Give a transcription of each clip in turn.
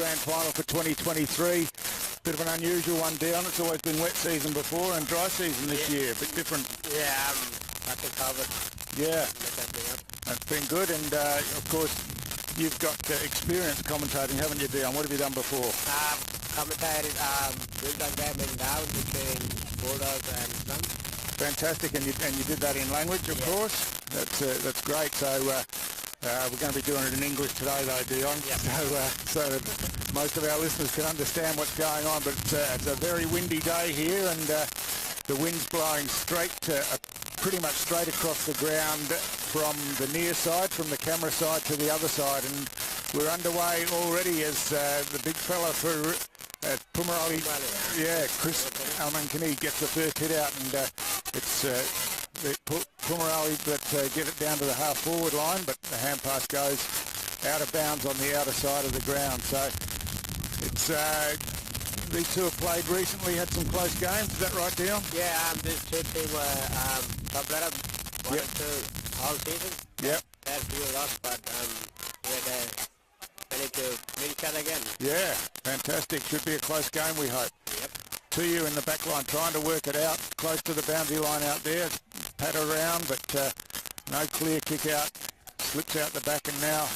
grand final for 2023. Bit of an unusual one, Dion. It's always been wet season before and dry season this year. A bit different. Yeah, I can cover. Yeah. Let that thing up. It's been good, and of course you've got experience commentating, haven't you, Dion? What have you done before? Commentated build-up game in down between Bulldogs and Suns. Fantastic, and you did that in language, of course. That's great. So we're going to be doing it in English today, though, Dion. Yep. So that most of our listeners can understand what's going on. But it's a very windy day here, and the wind's blowing pretty much straight across the ground from the near side, from the camera side to the other side, and we're underway already as the big fella for Pumarali, Chris Almankini gets the first hit out, and it's Pumarali that get it down to the half-forward line, but the hand pass goes out of bounds on the outer side of the ground. So it's these two have played recently, had some close games. Is that right, Dion? Yeah, these two teams were top letter 1 and 2 all season. Yep. Had a few lost, but they managed to meet each other again. Yeah, fantastic. Should be a close game, we hope. Yep. Tuyu in the back line trying to work it out, close to the boundary line out there. Pat around, but no clear kick out. Slips out the back, and now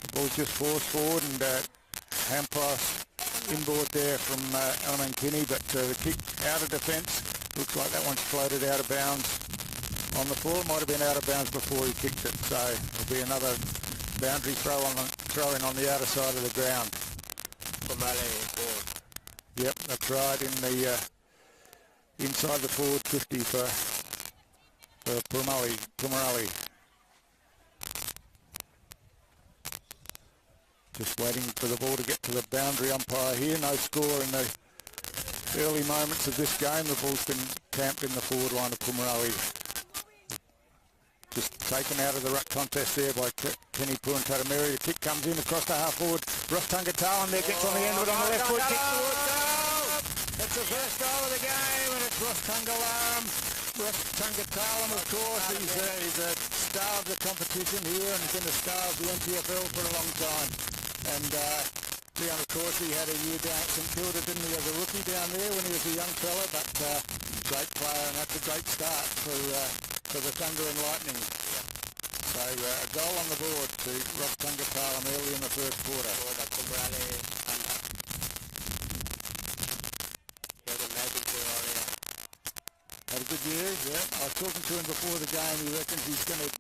the ball's just forced forward, and hand pass inboard there from Almankini, but the kick out of defence. Looks like that one's floated out of bounds on the floor. Might have been out of bounds before he kicked it, so it'll be another boundary throw-in on the outer side of the ground. Pumarali forward. Yep, that's right, in the inside the forward 50 for Pumarali. Just waiting for the ball to get to the boundary umpire here. No score in the early moments of this game. The ball's been camped in the forward line of Pumarali. Just taken out of the ruck contest there by Kenny Puantatameri. The kick comes in across the half forward. Ross Tungatala there gets on the end of it on the left foot. Kick towards goal! That's the first goal of the game, and it's Ross Tungatala, of course. He's a star of the competition here, and he's been a star of the TIFL for a long time. And Leon, of course, he had a year down at St Kilda, didn't he, as a rookie down there when he was a young fella, but great player, and that's a great start for the Thunder and Lightning. So a goal on the board to Ross Tungatala early in the first quarter. For the Pumarali Thunder. Showed a magic to earlier. Had a good year, yeah. I was talking to him before the game. He reckons he's going to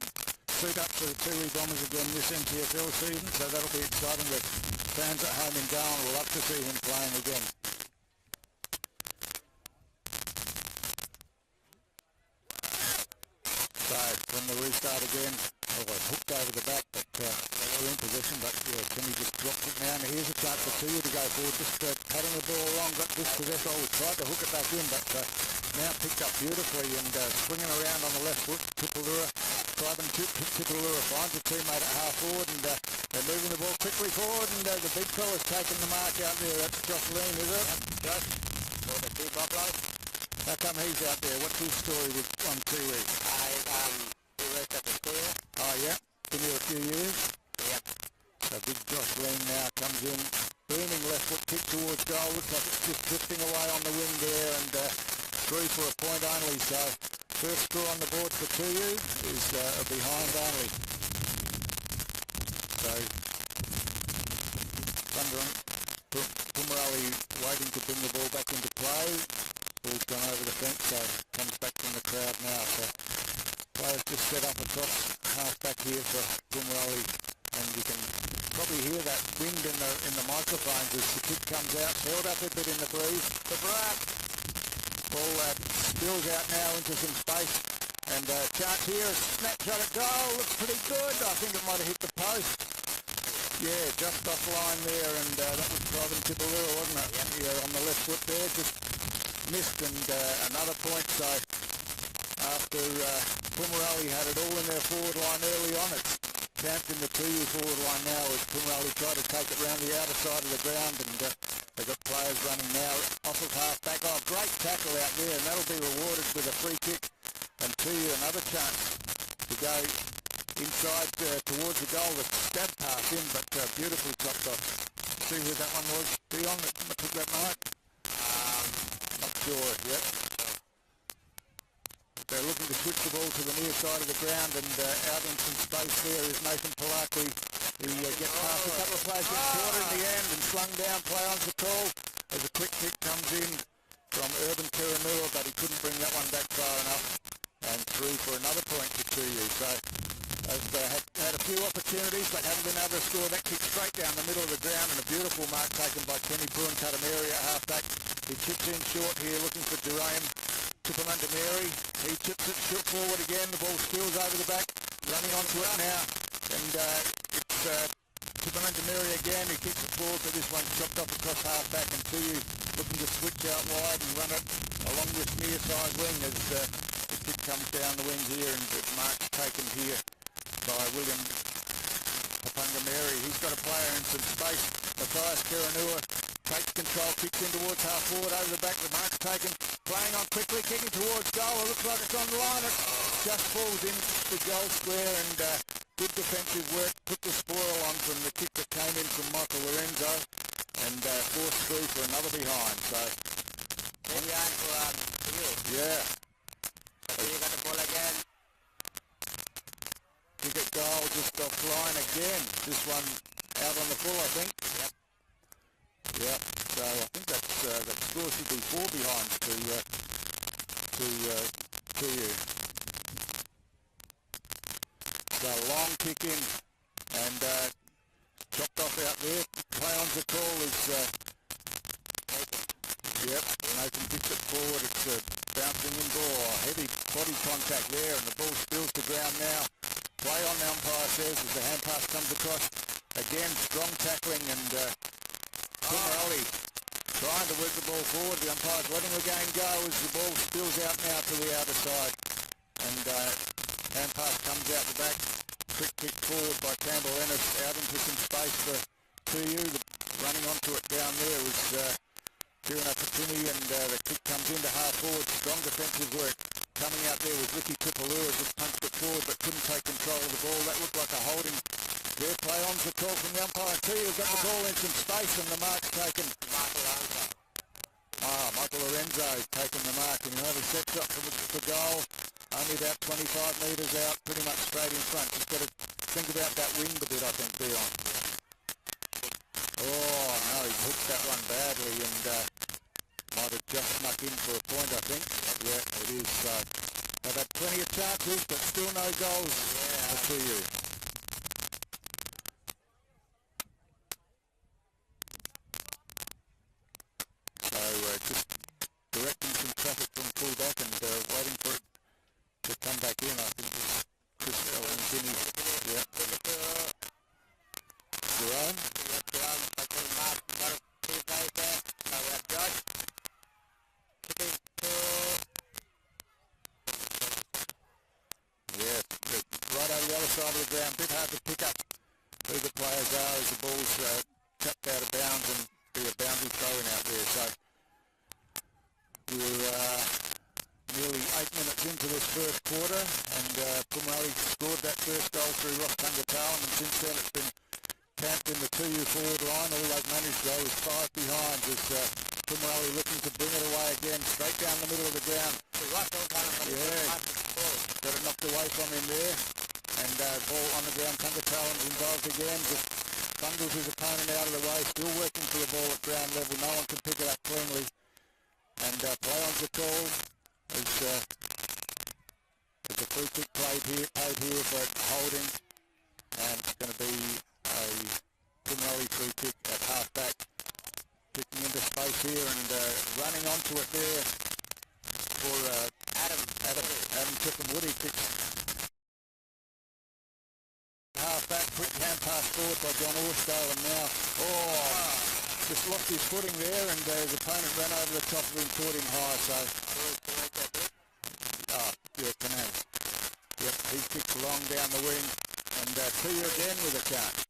suit up for the Tuyu Bombers again this TIFL season, so that'll be exciting. The fans at home in Darwin will love to see him playing again. So from the restart again, hooked over the back, but we're in possession, but yeah, Kenny just dropped it now, and here's a chance for Tuyu to go forward, just cutting the ball along, got dispossessed. We tried to hook it back in, but now picked up beautifully and swinging around on the left foot. Tipalura finds a teammate at half forward, and they're moving the ball quickly forward, and the big fella's taking the mark out there. That's Jocelyn, is it? Josh, for the two Buffalo. How come he's out there? What's his story on Kiwi? He worked at the school. Oh yeah, been here a few years. Yep. So big Jocelyn now comes in, booming left foot kick towards goal. Looks like it's just drifting away on the wing there, and through for a point only. So first score on the board for Tuyu is a behind only. So Thunder Pumarali waiting to bring the ball back into play. Ball's gone over the fence, so comes back from the crowd now. So players just set up across half back here for Pumarali, and you can probably hear that wind in the microphones as the kick comes out. Held up a bit in the breeze. The ball spills out now into some space, and chance here, a snapshot at goal. Looks pretty good. I think it might have hit the post. Yeah, just offline there, and that was Robin Tipalura, wasn't it? Yep. Yeah, on the left foot there, just missed, and another point. So after Pumarali had it all in their forward line early on, it's camped in the Tuyu forward line now as Pumarali try to take it round the outer side of the ground, and they've got players running now off of half back. Oh, great tackle out there, and that'll be rewarded with a free kick, and Tuyu another chance to go inside towards the goal. The stab pass in, but beautifully chopped off see who that one was. Dion that took that mark? Not sure, yep. They're looking to switch the ball to the near side of the ground, and out in some space there is Nathan Polakwi. He gets past a couple of players, gets caught in the end and slung down, play on the call as a quick kick comes in from Urban Kiranua, but he couldn't bring that one back far enough, and through for another point to Tuyu. So they've had a few opportunities but haven't been able to score. That kick straight down the middle of the ground, and a beautiful mark taken by Kenny Puankatameri at half-back. He chips in short here looking for Jerome Tupamantameri. He chips it forward again, the ball spills over the back, running onto it now, and it's Tupamantameri again, who kicks it forward, but this one's chopped off across half-back, and Tuyu looking to switch out wide and run it along this near side wing as the kick comes down the wing here, and the mark's taken here by William Papangameri. He's got a player in some space. Matthias Kiranua takes control, kicks in towards half forward, over the back, the mark's taken, playing on quickly, kicking towards goal. It looks like it's on the line. It just falls in the goal square, and good defensive work, put the spoil on from the kick that came in from Michael Lorenzo, and forced through for another behind. So behind for you. Yeah. So you got the ball again. Kick at goal just offline again. This one out on the full, I think. Yep. Yep. So I think that score should be 4 behind to you. So long kick in and chopped off out there. Play on the call is yep. Nathan kicks it forward. It's bouncing in ball. Heavy body contact there, and the ball spills to ground now. Play on, the umpire says, as the hand pass comes across. Again, strong tackling, and Pumarali trying to work the ball forward. The umpire's letting the game go as the ball spills out now to the outer side. And hand pass comes out the back. Quick kick forward by Campbell Ennis out into some space for Tuyu. Running onto it down there was Kieran Apatini, and the kick comes into half forward. Strong defensive work. Coming out there was Ricky Tupalua, just punched it forward but couldn't take control of the ball. That looked like a holding. Their play on's the call from the umpire. Tuyu got the ball in some space, and the mark's taken. Michael Lorenzo taking the mark, and another set shot for goal. Only about 25 metres out, pretty much straight in front. Just got to think about that wind a bit, I think, Dion. Oh, no, he hooked that one badly, and might have just snuck in for a point, I think. Yeah, it is. They've had plenty of chances, but still no goals for Tuyu. So just directing some traffic from full-back and waiting for it to come back in. I think it's Chris Elvin. Yeah. Jerome. Yeah, right over the other side of the ground. Bit hard to pick up who the players are as the ball's tapped out of bounds and be a boundary throw-in out there. So we're nearly 8 minutes into this first quarter, and Pumarali scored that first goal through Ross Tungatauan, and since then it's been camped in the Tuyu forward line. All they've managed though is 5 behind as Pumarali looking to bring it away again, straight down the middle of the ground. Yeah, got it knocked away from him there, and ball on the ground. Tungatauan's involved again, just bundles his opponent out of the way, still working for the ball at ground level. No one can pick it up cleanly, and play on the call as a free kick paid here for holding, and it's going to be a Pumarali free kick at half back, kicking into space here and running onto it there for Adam Tiffin-Woody. Kicks half back, quick hand pass forward by John Orstow, and now just lost his footing there, and his opponent ran over the top of him, caught him high. So yeah, Canal. Yep, he kicks long down the wing, and Tuyu again with a chance.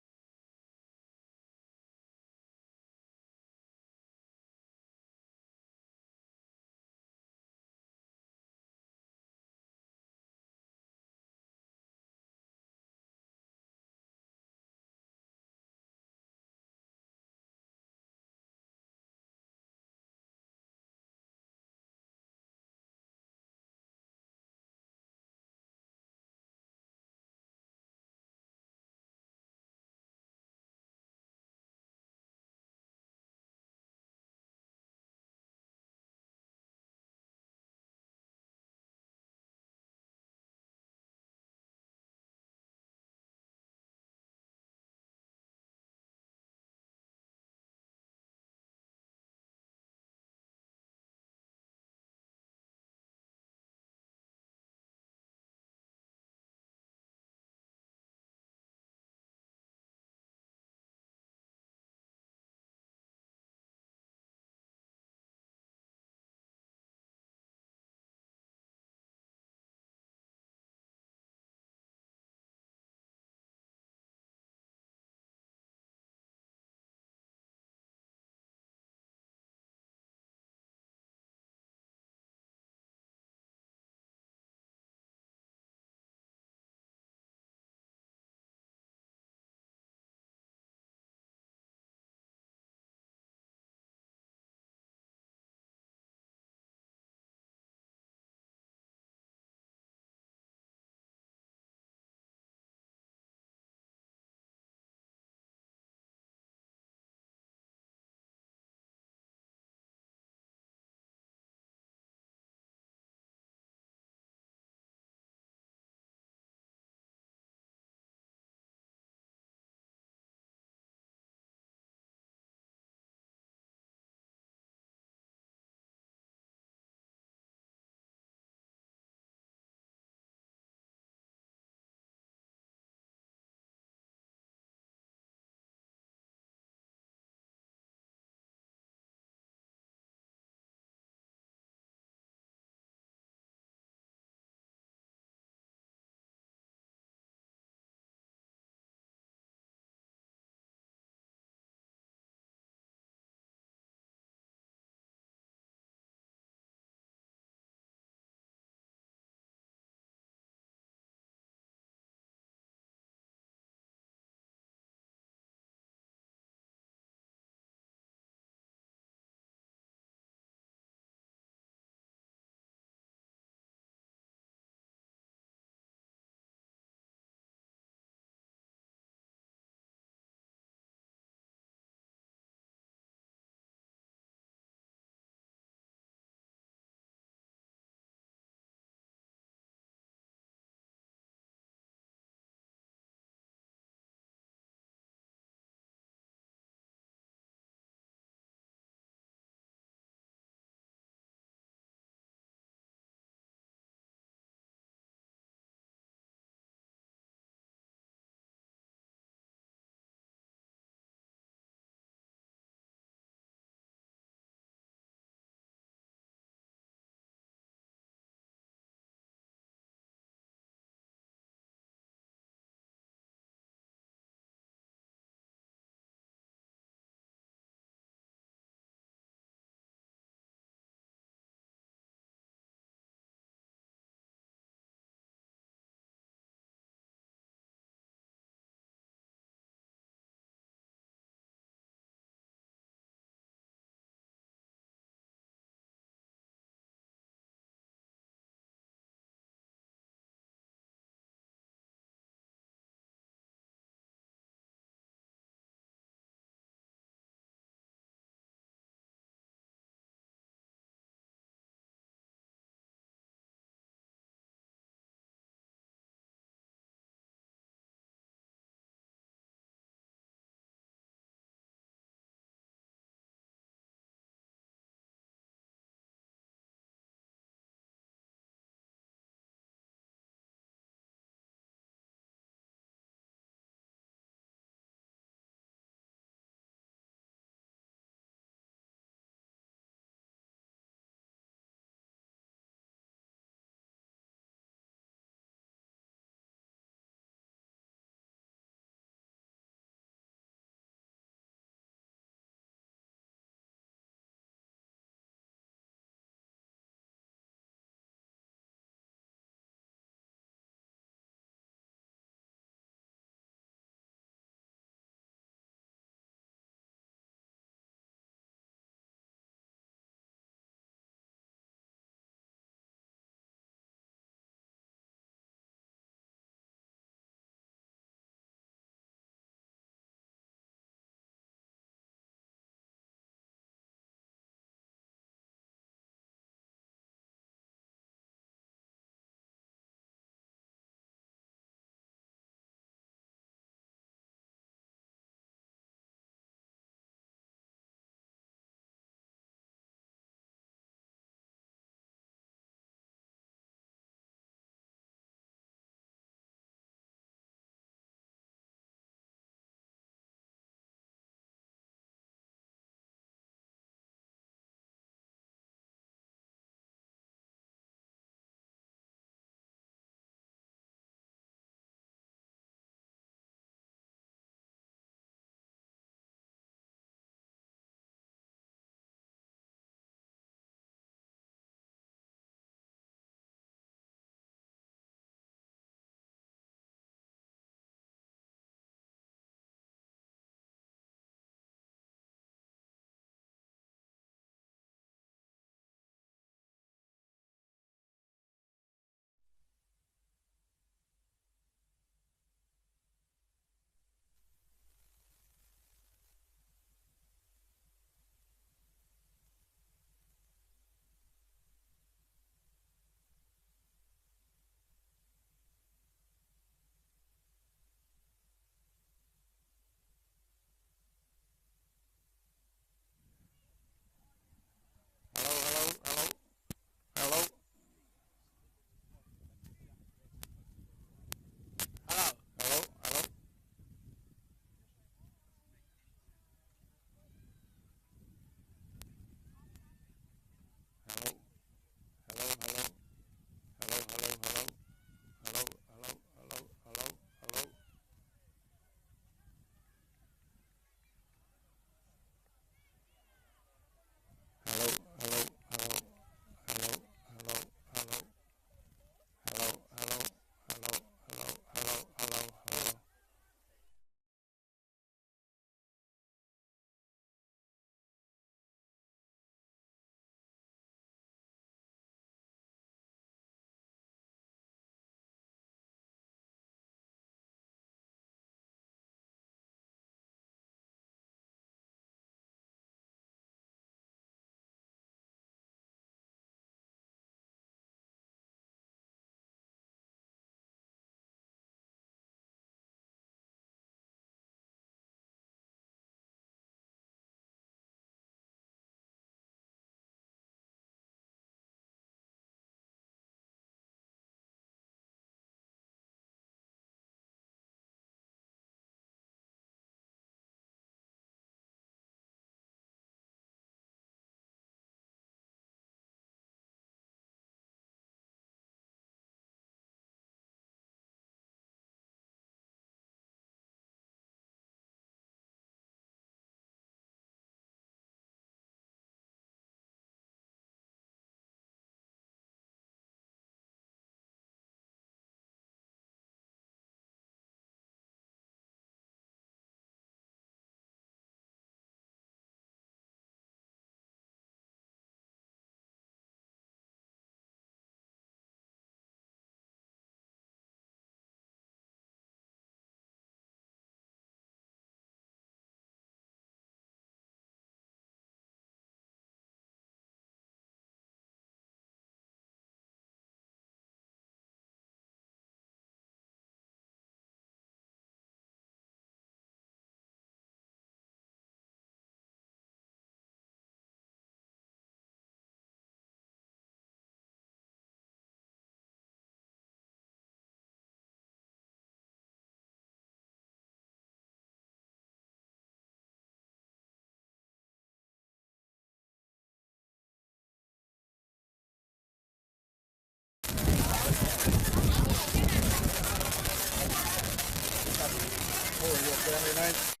29.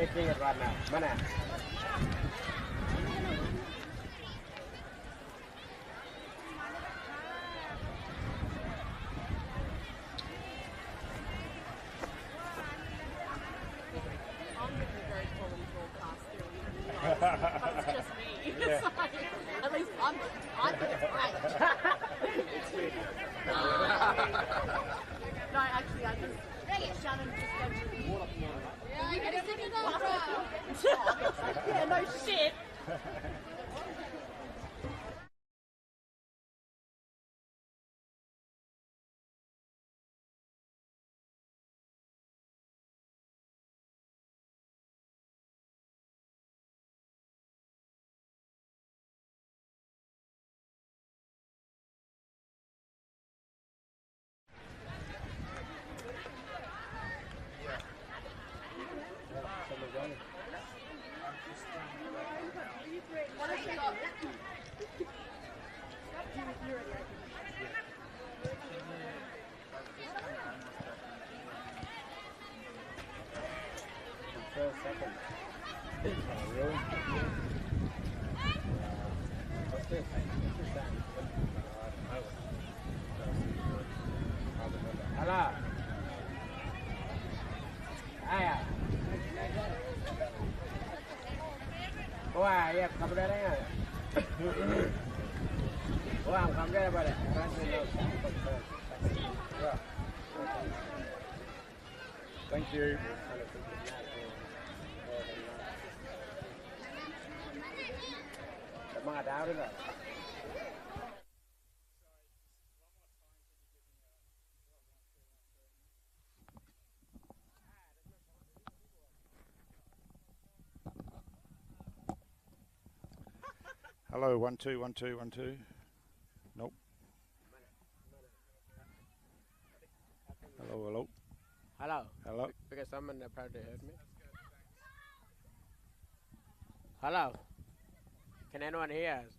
fixing it right now. Mana? It's just me. Yeah. It's like, at least I think it's right. No, actually, I just Shannon just went to me. Yeah, I get it. Yeah, no shit. Second. Oh, really? What's this? What's that? Hello. Hiya. Wah, ya, kamu dari mana? Wah, kamu dari mana? Thank you. Mga tao rin ba? Hello, 1 2 1 2 1 2. Nope. Hello, hello. Hello. Hello. Because someone apparently heard me. Hello. Can anyone hear us?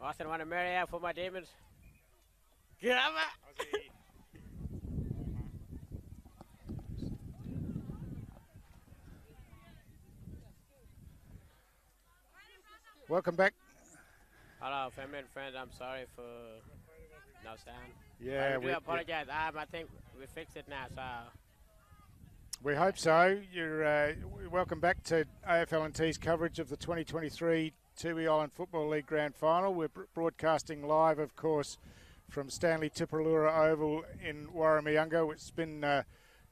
Austin want to marry out for my demons. Grandma. Welcome back. Hello, family and friends. I'm sorry for no sound. Yeah, we apologize. I think we fixed it now, so. We hope so. You're welcome back to AFL&T's coverage of the 2023 Tuyu Island Football League Grand Final. We're broadcasting live, of course, from Stanley Tipperary Oval in Wurrumiyanga. It's been a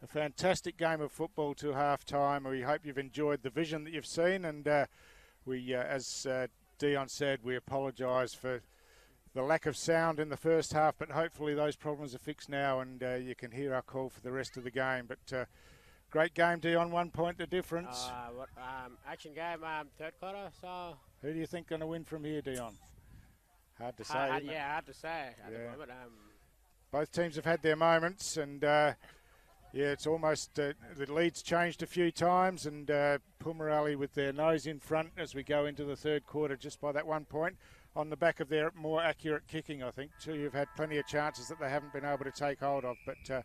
fantastic game of football to half-time. We hope you've enjoyed the vision that you've seen, and we, as Dion said, we apologise for the lack of sound in the first half, but hopefully those problems are fixed now, and you can hear our call for the rest of the game. But great game, Dion. 1 point the difference. Action game, third quarter. So who do you think going to win from here, Dion? Hard to say. Hard to say. Yeah. Both teams have had their moments, and yeah, it's almost the lead's changed a few times, and Pumarali with their nose in front as we go into the third quarter, just by that 1 point on the back of their more accurate kicking. I think Tuyu have had plenty of chances that they haven't been able to take hold of, but.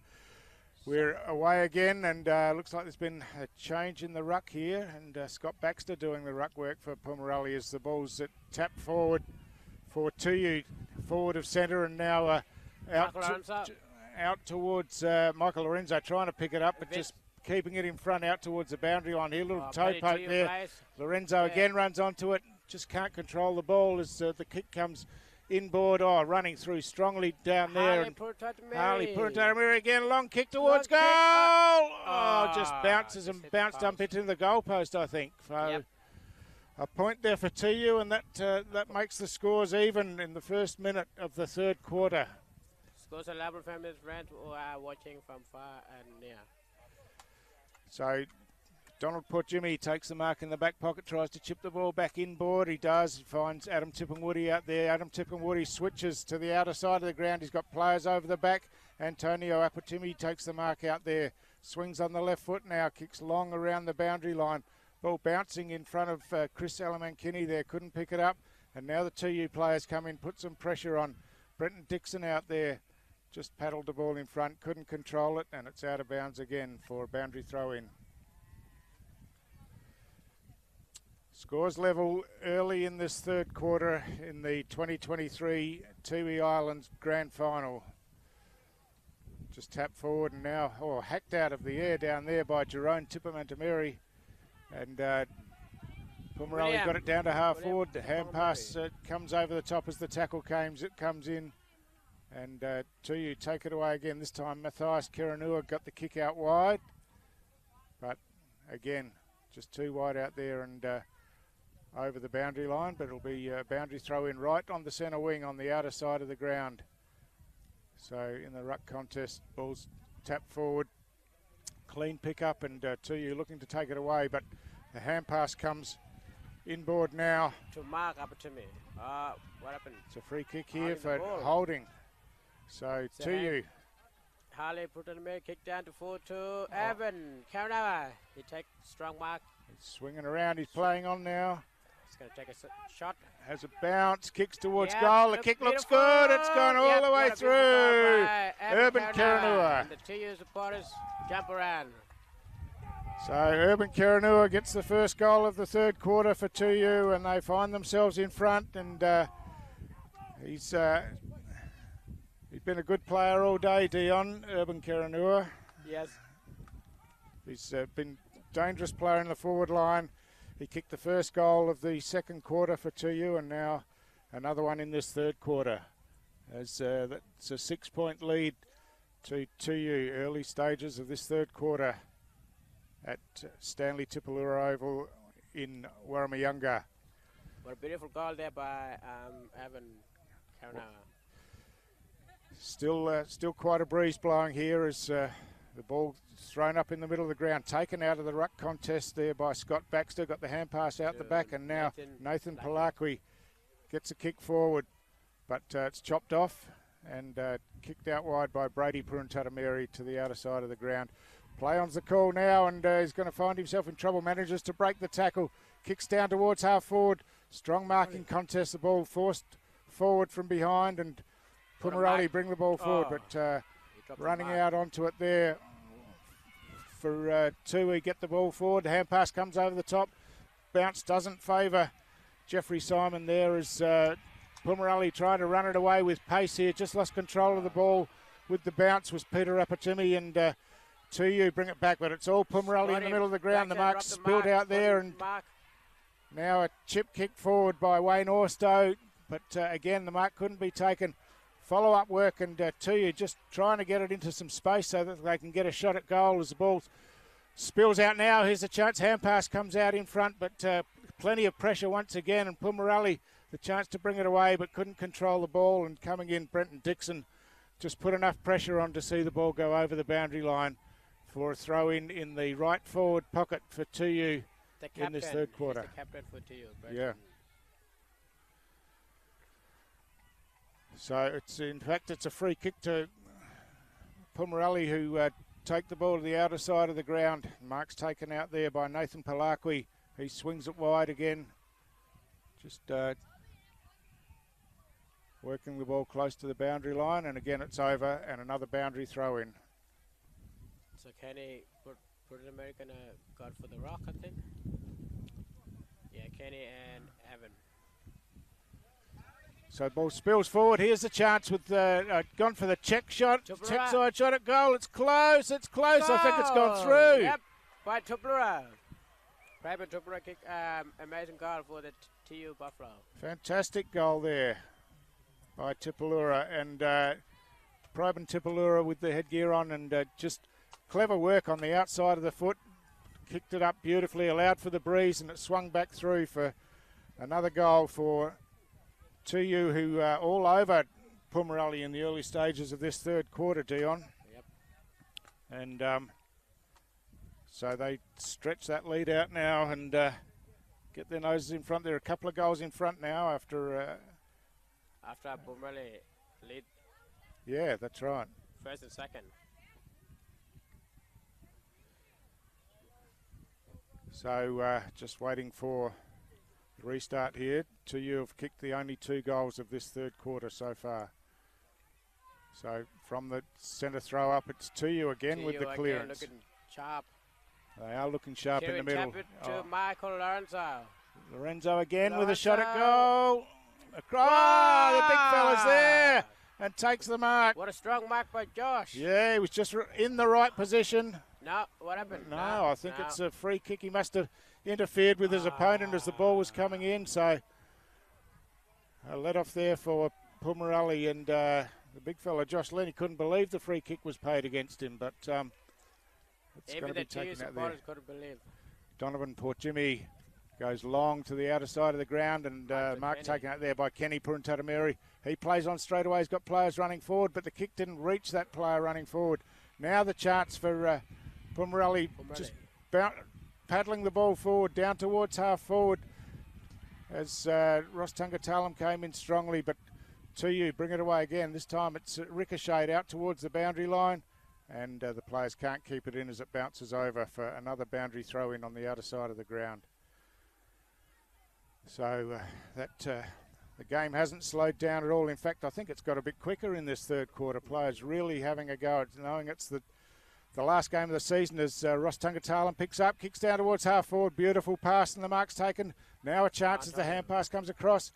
We're away again, and looks like there's been a change in the ruck here, and Scott Baxter doing the ruck work for Pumarali as the ball's tapped forward for Tuyu, forward of centre, and now out towards Michael Lorenzo, trying to pick it up, but just keeping it in front out towards the boundary line here. Little toe poke there. Lorenzo again runs onto it, just can't control the ball as the kick comes inboard, running through strongly down there. Harley Purutattameri again, long kick towards goal. Just bounces and bounced up into the goalpost, I think. So a point there for Tuyu, and that makes the scores even in the first minute of the third quarter. Scores 11 families, friends who are watching from far and near. So Donald Portjimmy takes the mark in the back pocket, tries to chip the ball back inboard. He does. He finds Adam Tipungwuti out there. Adam Tipungwuti switches to the outer side of the ground. He's got players over the back. Antonio Apatimi takes the mark out there. Swings on the left foot now. Kicks long around the boundary line. Ball bouncing in front of Chris Alamankini there. Couldn't pick it up. And now the Tuyu players come in, put some pressure on. Brenton Dixon out there. Just paddled the ball in front. Couldn't control it. And it's out of bounds again for a boundary throw in. Scores level early in this third quarter in the 2023 Tuyu Islands Grand Final. Just tapped forward and now hacked out of the air down there by Jerome Tipperary. And Pumarali got it down to half forward. The hand pass comes over the top as the tackle comes in. And Tuyu take it away again. This time Matthias Keranua got the kick out wide. But again, just too wide out there and over the boundary line, but it'll be a boundary throw in right on the centre wing on the outer side of the ground. So in the ruck contest, ball's tapped forward, clean pick up, and Tuyu looking to take it away, but the hand pass comes inboard now. To Mark Apatimi. What happened? It's a free kick here for holding. So Tuyu. Harley Purutattameri kick down to forward to Evan Karanava. He takes strong mark. He's swinging around. He's playing on now. He's going to take a shot. Has a bounce, kicks towards goal. The kick looks good. It's gone all the way through. Urban Karanua. And the Tuyu supporters jump around. So Urban Karanua gets the first goal of the third quarter for Tuyu, and they find themselves in front. And he's been a good player all day, Dion, Urban Karanua. Yes. He's been a dangerous player in the forward line. He kicked the first goal of the second quarter for Tuyu, and now another one in this third quarter. As that's a 6-point lead to Tuyu, early stages of this third quarter at Stanley Tipperary Oval in Wurrumiyanga. What a beautiful goal there by Evan Karanava. Still quite a breeze blowing here as the ball thrown up in the middle of the ground, taken out of the ruck contest there by Scott Baxter, got the hand pass out the back, and now Nathan Palakwi gets a kick forward, but it's chopped off and kicked out wide by Brady Purutattameri to the outer side of the ground. Play on's the call now, and he's going to find himself in trouble. Manages to break the tackle, kicks down towards half forward. Strong marking contest, the ball forced forward from behind, and Pumarali bring the ball forward, but running out onto it there for Tuyu. Get the ball forward. The hand pass comes over the top. Bounce doesn't favour Jeffrey Simon there as Pumarali trying to run it away with pace here. Just lost control of the ball with the bounce was Peter Rapatimi, and Tuyu bring it back, but it's all Pumarali in the middle of the ground. The mark's spilled out there, and now a chip kick forward by Wayne Orstow, but again the mark couldn't be taken. Follow-up work, and Tuyu just trying to get it into some space so that they can get a shot at goal as the ball spills out now. Here's a chance. Hand pass comes out in front, but plenty of pressure once again, and Pumarali the chance to bring it away but couldn't control the ball, and coming in Brenton Dixon just put enough pressure on to see the ball go over the boundary line for a throw in the right forward pocket for Tuyu in this third quarter. The captain for Tuyu, yeah. So it's a free kick to Pumarali, who take the ball to the outer side of the ground. Mark's taken out there by Nathan Palakwi. He swings it wide again. Just working the ball close to the boundary line, and again it's over, and another boundary throw in. So Kenny put an American guard for the rock, I think. Yeah, Kenny and Evan. So the ball spills forward. Here's the chance with gone for the check shot. Check side shot at goal. It's close. It's close. Goal. I think it's gone through. Yep, by Tupura. Private Tupura kick. Amazing goal for the TU Buffalo. Fantastic goal there by Tipalura, and Proban Tipalura with the headgear on, and just clever work on the outside of the foot. Kicked it up beautifully, allowed for the breeze, and it swung back through for another goal for Tuyu, who all over Pumarali in the early stages of this third quarter, Dion. Yep. And so they stretch that lead out now and get their noses in front. They're a couple of goals in front now after Pumarali lead. Yeah, that's right. First and second. So just waiting for the restart here. Tuyu have kicked the only 2 goals of this third quarter so far. So from the centre throw up, it's Tuyu again with the clearance. Looking sharp. They are looking sharp in the middle. Tap it to Michael Lorenzo. Lorenzo again with a shot at goal. Across, the big fella's there and takes the mark. What a strong mark by Josh. Yeah, he was just in the right position. No, what happened? No, I think it's a free kick. He must have interfered with his opponent as the ball was coming in. So a let off there for Pumarali, and the big fella Josh Lenny couldn't believe the free kick was paid against him, but it's going to be taken out there. Couldn't believe. Donovan Portjimmy goes long to the outer side of the ground, and mark taken out there by Kenny Puruntatameri. He plays on straight away. He's got players running forward, but the kick didn't reach that player running forward. Now the chance for Pumarali just paddling the ball forward, down towards half forward as Ross Tungatalam came in strongly, but Tuyu bring it away again. This time it's ricocheted out towards the boundary line, and the players can't keep it in as it bounces over for another boundary throw in on the outer side of the ground. So the game hasn't slowed down at all. In fact, I think it's got a bit quicker in this third quarter. Players really having a go at knowing it's the last game of the season as Ross Tungatalam picks up, kicks down towards half forward. Beautiful pass, and the mark's taken. Now a chance as the hand pass comes across.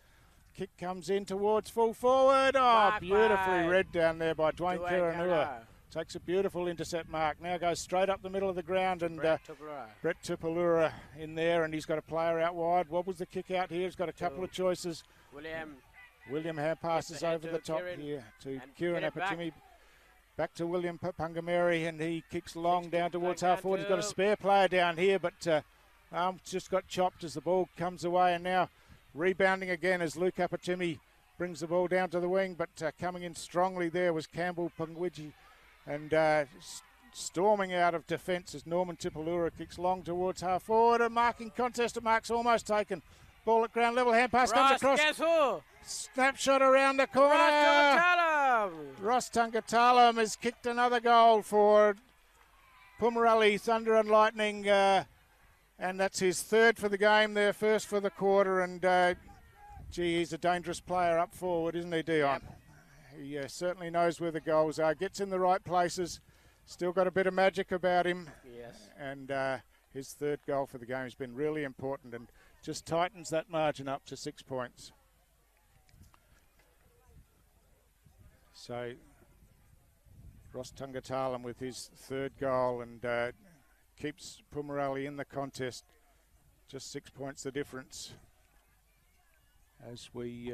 Kick comes in towards full forward. Oh, beautifully read down there by Dwayne Kiranua. Takes a beautiful intercept mark. Now goes straight up the middle of the ground, and Brett Tupalura in there, and he's got a player out wide. What was the kick out here? He's got a couple of choices. William hand passes over the top here to Kieran Apatimi. Back to William Pungameri, and he kicks long down towards half forward. He's got a spare player down here, but just got chopped as the ball comes away, and now rebounding again as Luke Apatimi brings the ball down to the wing, but coming in strongly there was Campbell Pungwiji, and storming out of defence as Norman Tipalura kicks long towards half forward. A marking contest at marks almost taken. Ball at ground level, hand pass comes across. Guess who? Snapshot around the corner. Ross Tungatalam has kicked another goal for Pumarali Thunder and Lightning, and that's his third for the game, their first for the quarter, and Gee, he's a dangerous player up forward, isn't he, Dion? Yep. He certainly knows where the goals are, gets in the right places, still got a bit of magic about him. Yes. And his third goal for the game has been really important and just tightens that margin up to 6 points. So Ross Tungatalam with his third goal and keeps Pumarali in the contest. Just 6 points the difference as we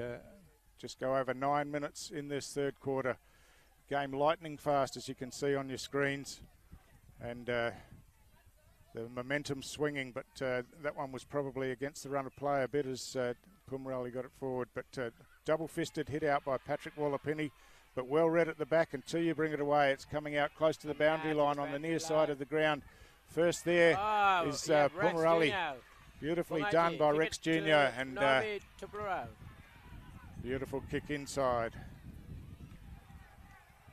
just go over 9 minutes in this third quarter. Game lightning fast, as you can see on your screens, and the momentum swinging, but that one was probably against the run of play a bit as Pumarali got it forward, but double-fisted hit out by Patrick Wallapini, but well read at the back, and Tuyu bring it away. It's coming out close to the boundary line on the near side of the ground. First there is Pumarali. Beautifully done by Rex Jr. and beautiful kick inside.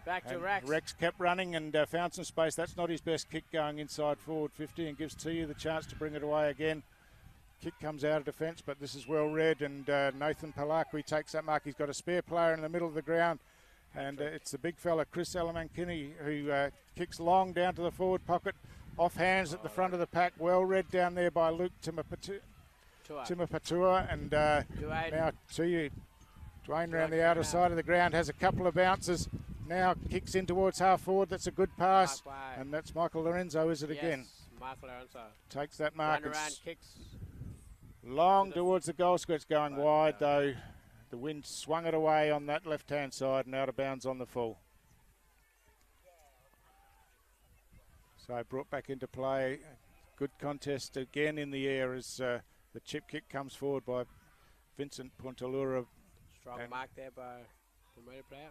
Back to Rex. Rex kept running and found some space. That's not his best kick going inside forward 50 and gives Tuyu the chance to bring it away again. Kick comes out of defence, but this is well read, and Nathan Palakwi takes that mark. He's got a spare player in the middle of the ground, and it's the big fella, Chris Alamankini, who kicks long down to the forward pocket, off hands at the front of the pack. Well read down there by Luke Timapatua, and now Tuyu. Dwayne around the outer side of the ground, has a couple of bounces, now kicks in towards half forward. That's a good pass, and that's Michael Lorenzo, is it again? Michael Lorenzo. Takes that mark. Around, kicks. Long towards the goal square. It's going wide, though. The wind swung it away on that left-hand side and out of bounds on the full. So brought back into play. Good contest again in the air as the chip kick comes forward by Vincent Pontalura. Strong mark there by the middle player.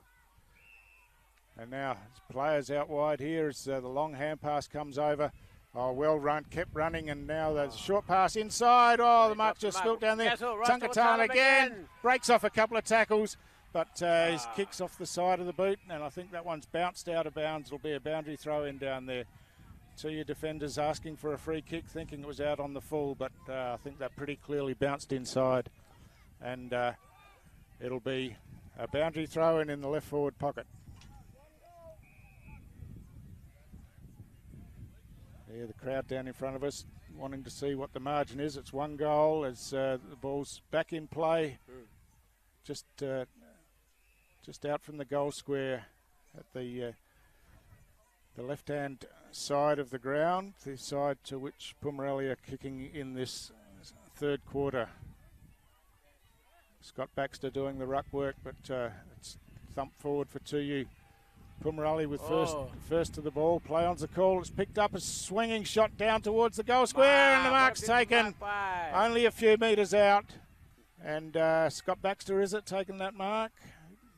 And now players out wide here as the long hand pass comes over. Oh, well run, kept running, and now the short pass inside. Oh, the mark just spilt down there. Tungatalam again breaks off a couple of tackles, but his kicks off the side of the boot, and I think that one's bounced out of bounds. It'll be a boundary throw in down there. Two your defenders asking for a free kick, thinking it was out on the full, but I think that pretty clearly bounced inside, and it'll be a boundary throw in the left forward pocket. Yeah, the crowd down in front of us wanting to see what the margin is. It's 1 goal as the ball's back in play, just out from the goal square at the left-hand side of the ground, the side to which Pumarali are kicking in this third quarter. Scott Baxter doing the ruck work, but it's thumped forward for Tuyu. Pumarali with first to the ball. Play on's the call. It's picked up a swinging shot down towards the goal square, and the mark's taken. Only a few metres out. And Scott Baxter, is it, taking that mark?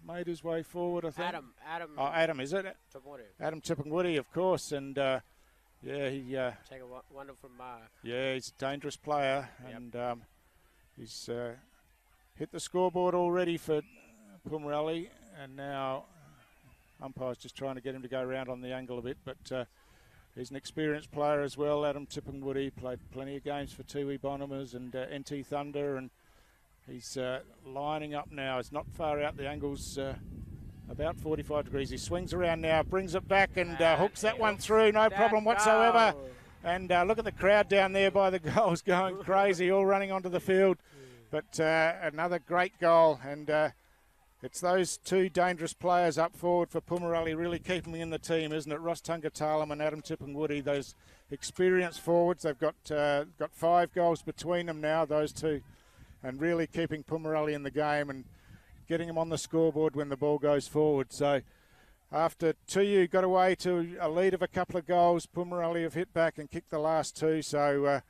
Made his way forward, I think. Adam, is it? Adam Tipungwuti, of course. And yeah, he take a wonderful mark. Yeah, he's a dangerous player, and he's hit the scoreboard already for Pumarali, and now umpire's just trying to get him to go around on the angle a bit, but he's an experienced player as well. Adam Tipungwuti played plenty of games for Tiwi Bombers and NT Thunder, and he's lining up now. It's not far out. The angle's about 45 degrees. He swings around now, brings it back, and hooks that one through. No problem whatsoever. And look at the crowd down there by the goals going crazy, all running onto the field. But another great goal, and it's those two dangerous players up forward for Pumarali really keeping in the team, isn't it? Ross Tungatalam and Adam Tipungwuti, those experienced forwards. They've got 5 goals between them now, those two, and really keeping Pumarali in the game and getting them on the scoreboard when the ball goes forward. So after Tuyu got away to a lead of a couple of goals, Pumarali have hit back and kicked the last 2. So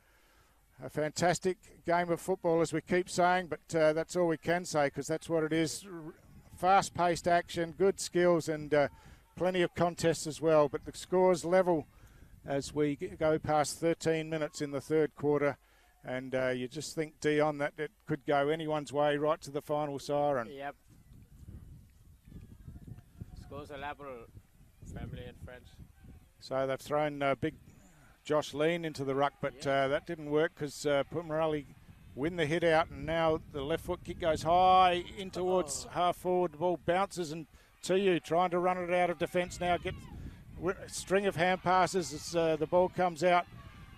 a fantastic game of football, as we keep saying, but that's all we can say, because that's what it is. Fast-paced action, good skills, and plenty of contests as well. But the score's level as we go past 13 minutes in the third quarter, and you just think, Dion, that it could go anyone's way right to the final siren. Yep. Scores are level, family and friends. So they've thrown big Josh Lean into the ruck, but that didn't work because Pumarali win the hit out, and now the left foot kick goes high in towards half forward. The ball bounces, and Tuyu trying to run it out of defence now. Get a string of hand passes as the ball comes out.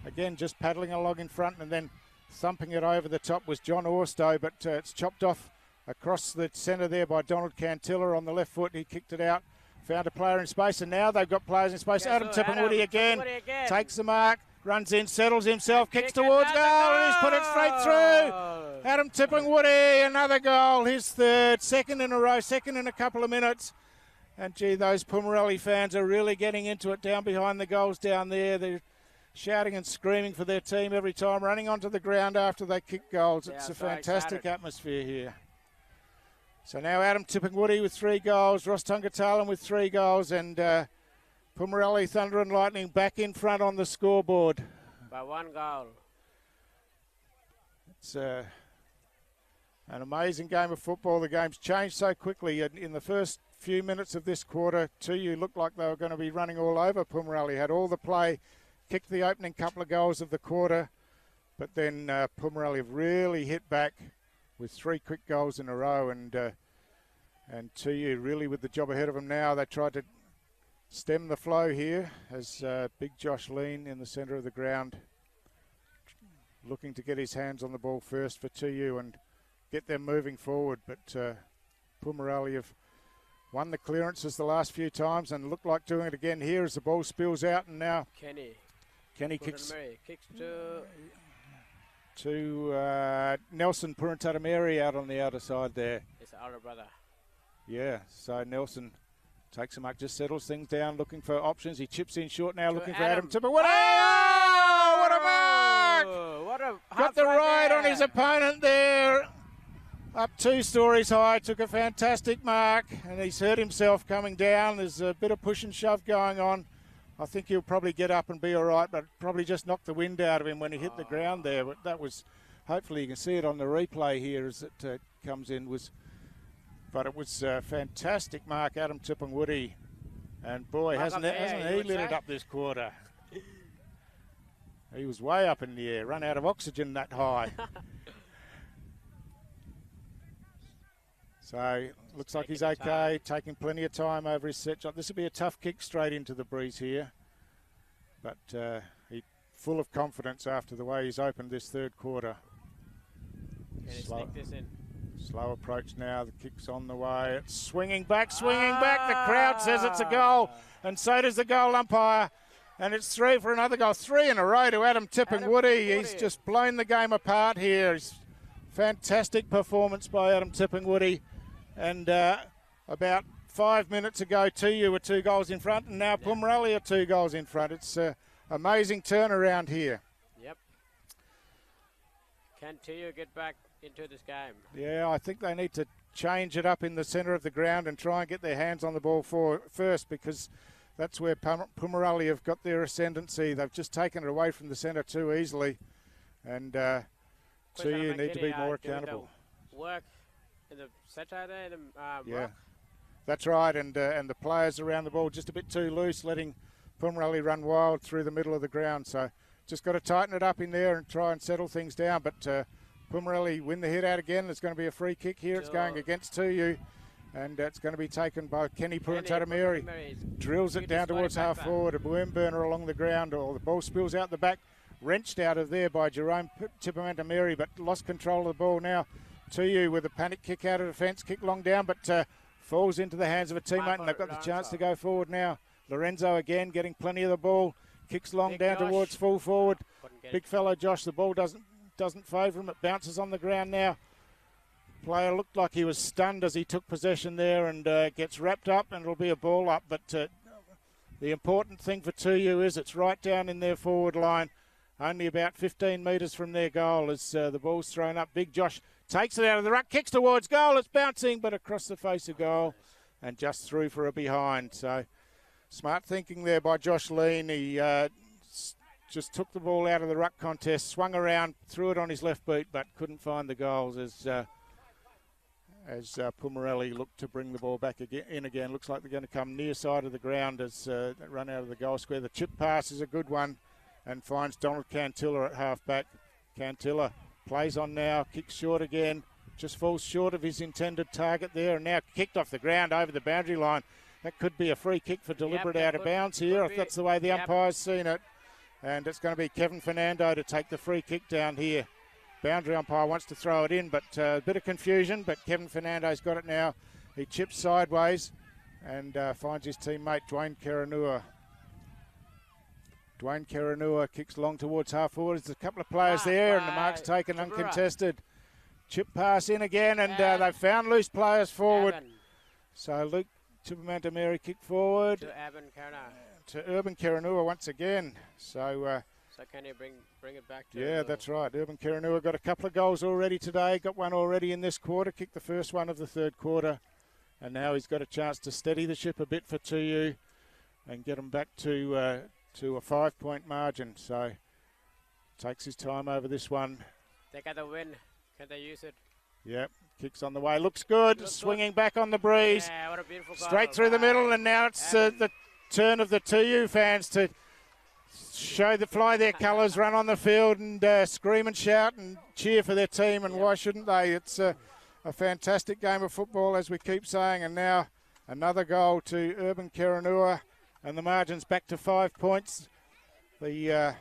Again, just paddling along in front, and then thumping it over the top was John Orstow, but it's chopped off across the centre there by Donald Cantilla on the left foot. He kicked it out, found a player in space, and now they've got players in space. Adam Tipungwuti again takes the mark, runs in, settles himself, kicks towards goal, and he's put it straight through. Adam Tipungwuti, another goal, his third, second in a row, second in a couple of minutes. And gee, those Pumarali fans are really getting into it down behind the goals down there. They're shouting and screaming for their team every time, running onto the ground after they kick goals. It's a fantastic atmosphere here. So now Adam Tipungwuti with 3 goals, Ross Tungatalan with 3 goals, and Pumarali Thunder and Lightning back in front on the scoreboard. By 1 goal. It's an amazing game of football. The game's changed so quickly. In the first few minutes of this quarter, Tuyu looked like they were going to be running all over Pumarali, had all the play, kicked the opening couple of goals of the quarter, but then Pumarali have really hit back with 3 quick goals in a row, and Tuyu really with the job ahead of them now. They tried to stem the flow here as big Josh Lean in the centre of the ground, looking to get his hands on the ball first for Tuyu and get them moving forward, but Pumarali have won the clearances the last few times and look like doing it again here as the ball spills out, and now Kenny kicks to Nelson Puruntatameri out on the outer side there. It's the older brother. Yeah, so Nelson takes a mark, just settles things down, looking for options. He chips in short now, looking for Adam Tipper. What a mark! Got the ride on his opponent there. Up 2 stories high, took a fantastic mark, and he's hurt himself coming down. There's a bit of push and shove going on. I think he'll probably get up and be all right, but probably just knocked the wind out of him when he hit the ground there. But that was, hopefully you can see it on the replay here as it comes in. But it was a fantastic mark, Adam Tipungwuti. And boy, hasn't he lit it up this quarter. He was way up in the air, run out of oxygen that high. So looks like he's okay, taking plenty of time over his set shot. This will be a tough kick straight into the breeze here. But he's full of confidence after the way he's opened this third quarter. Slow approach now, the kick's on the way. It's swinging back. The crowd says it's a goal, and so does the goal umpire. And it's 3 for another goal. 3 in a row to Adam Tipungwuti. He's just blown the game apart here. It's fantastic performance by Adam Tipungwuti. And about 5 minutes ago, Tuyu were 2 goals in front, and now Pumarali are 2 goals in front. It's an amazing turnaround here. Yep. Can Tuyu get back into this game? Yeah, I think they need to change it up in the centre of the ground and try and get their hands on the ball first, because that's where Pumarali have got their ascendancy. They've just taken it away from the centre too easily, and Tuyu need to be more accountable. Work in the centre there, yeah, rock. That's right, and the players around the ball just a bit too loose, letting Pumarali run wild through the middle of the ground. So just got to tighten it up in there and try and settle things down. But Pumarali win the hit out again. There's going to be a free kick here. It's going against Tuyu, and it's going to be taken by Kenny Puruntatameri. Drills it down towards half forward. A worm burner along the ground, or the ball spills out the back, wrenched out of there by Jerome Tipungwuti, but lost control of the ball now. Tuyu with a panic kick out of defence, kick long down, but falls into the hands of a teammate, and they've got the chance to go forward now. Lorenzo again getting plenty of the ball, kicks long down towards full forward. Big fellow Josh, the ball doesn't favour him. It bounces on the ground now. Player looked like he was stunned as he took possession there, and gets wrapped up, and it'll be a ball up. But the important thing for Tuyu is it's right down in their forward line, only about 15 metres from their goal as the ball's thrown up. Big Josh takes it out of the ruck, kicks towards goal. It's bouncing, but across the face of goal and just through for a behind. So smart thinking there by Josh Lean. He just took the ball out of the ruck contest, swung around, threw it on his left boot, but couldn't find the goals as Pumarali looked to bring the ball back in again. Looks like they're going to come near side of the ground as they run out of the goal square. The chip pass is a good one and finds Donald Cantilla at half back. Cantilla Plays on now, kicks short again. Just falls short of his intended target there, and now kicked off the ground over the boundary line. That could be a free kick for deliberate out of bounds here, if that's the way the umpire's seen it. And it's going to be Kevin Fernando to take the free kick down here. Boundary umpire wants to throw it in, but a bit of confusion, but Kevin Fernando's got it now. He chips sideways and finds his teammate Dwayne Karanua. Dwayne Karanua kicks long towards half forward. There's a couple of players there, and the mark's taken uncontested. Chip pass in again, and they've found loose players forward. So Luke Tupamantameri kick forward. To Urban Karanua once again. So can he bring it back to... Yeah, that's right. Urban Karanua got a couple of goals already today. Got one already in this quarter. Kicked the first one of the third quarter. And now he's got a chance to steady the ship a bit for Tuyu and get them back to a 5-point margin. So takes his time over this one. They got the win. Can they use it? Yep. Kicks on the way. Looks good. Swinging back on the breeze. Yeah, what a beautiful goal. Straight through the middle, and now it's the turn of the Tuyu fans to fly their colours, run on the field and scream and shout and cheer for their team, and why shouldn't they? It's a fantastic game of football, as we keep saying, and now another goal to Urban Karanua, and the margin's back to 5 points. The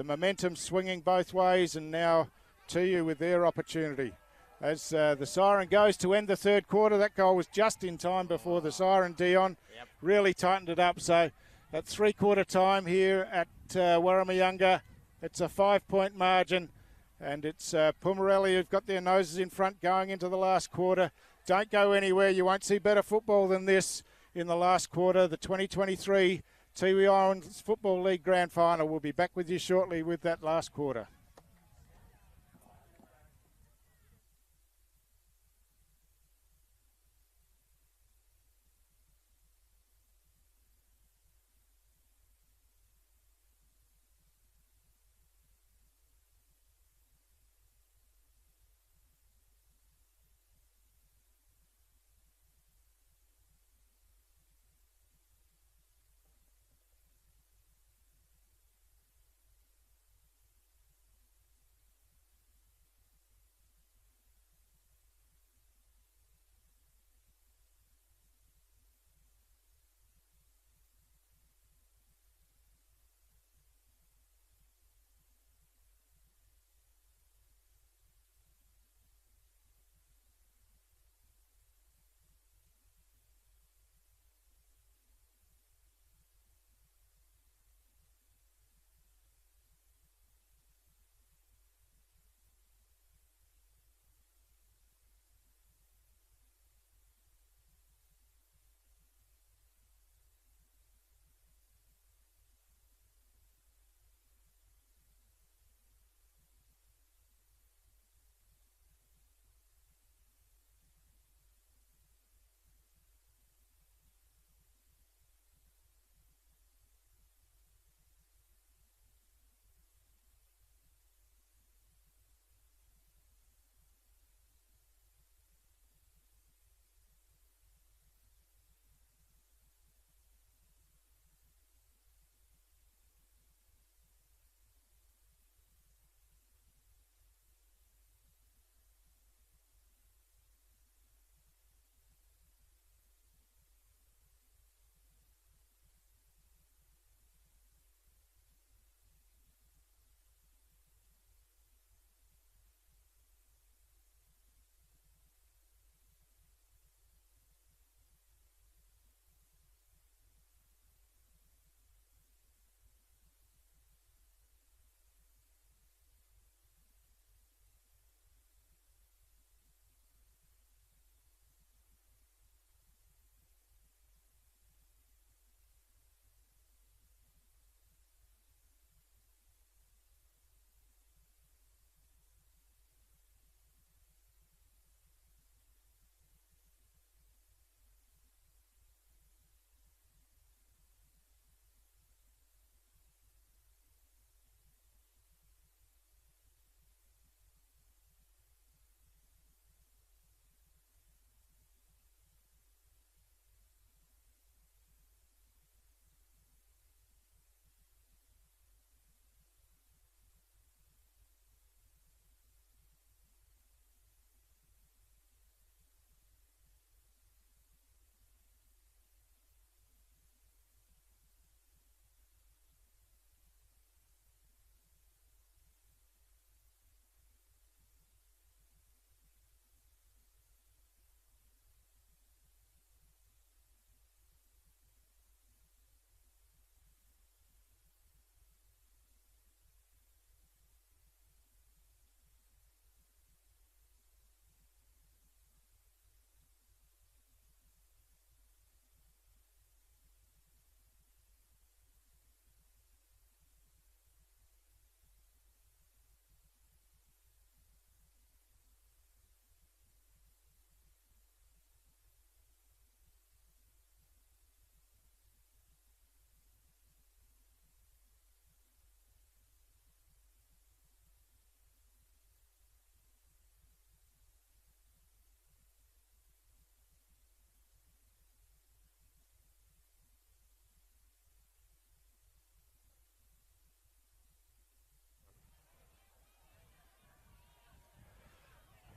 momentum swinging both ways, and now Tuyu with their opportunity. As the siren goes to end the third quarter, that goal was just in time before the siren. Dion really tightened it up. So at three-quarter time here at Wurrumiyanga, it's a 5-point margin, and it's Pumarali who've got their noses in front going into the last quarter. Don't go anywhere. You won't see better football than this in the last quarter. The 2023 Tiwi Islands Football League Grand Final. We'll be back with you shortly with that last quarter.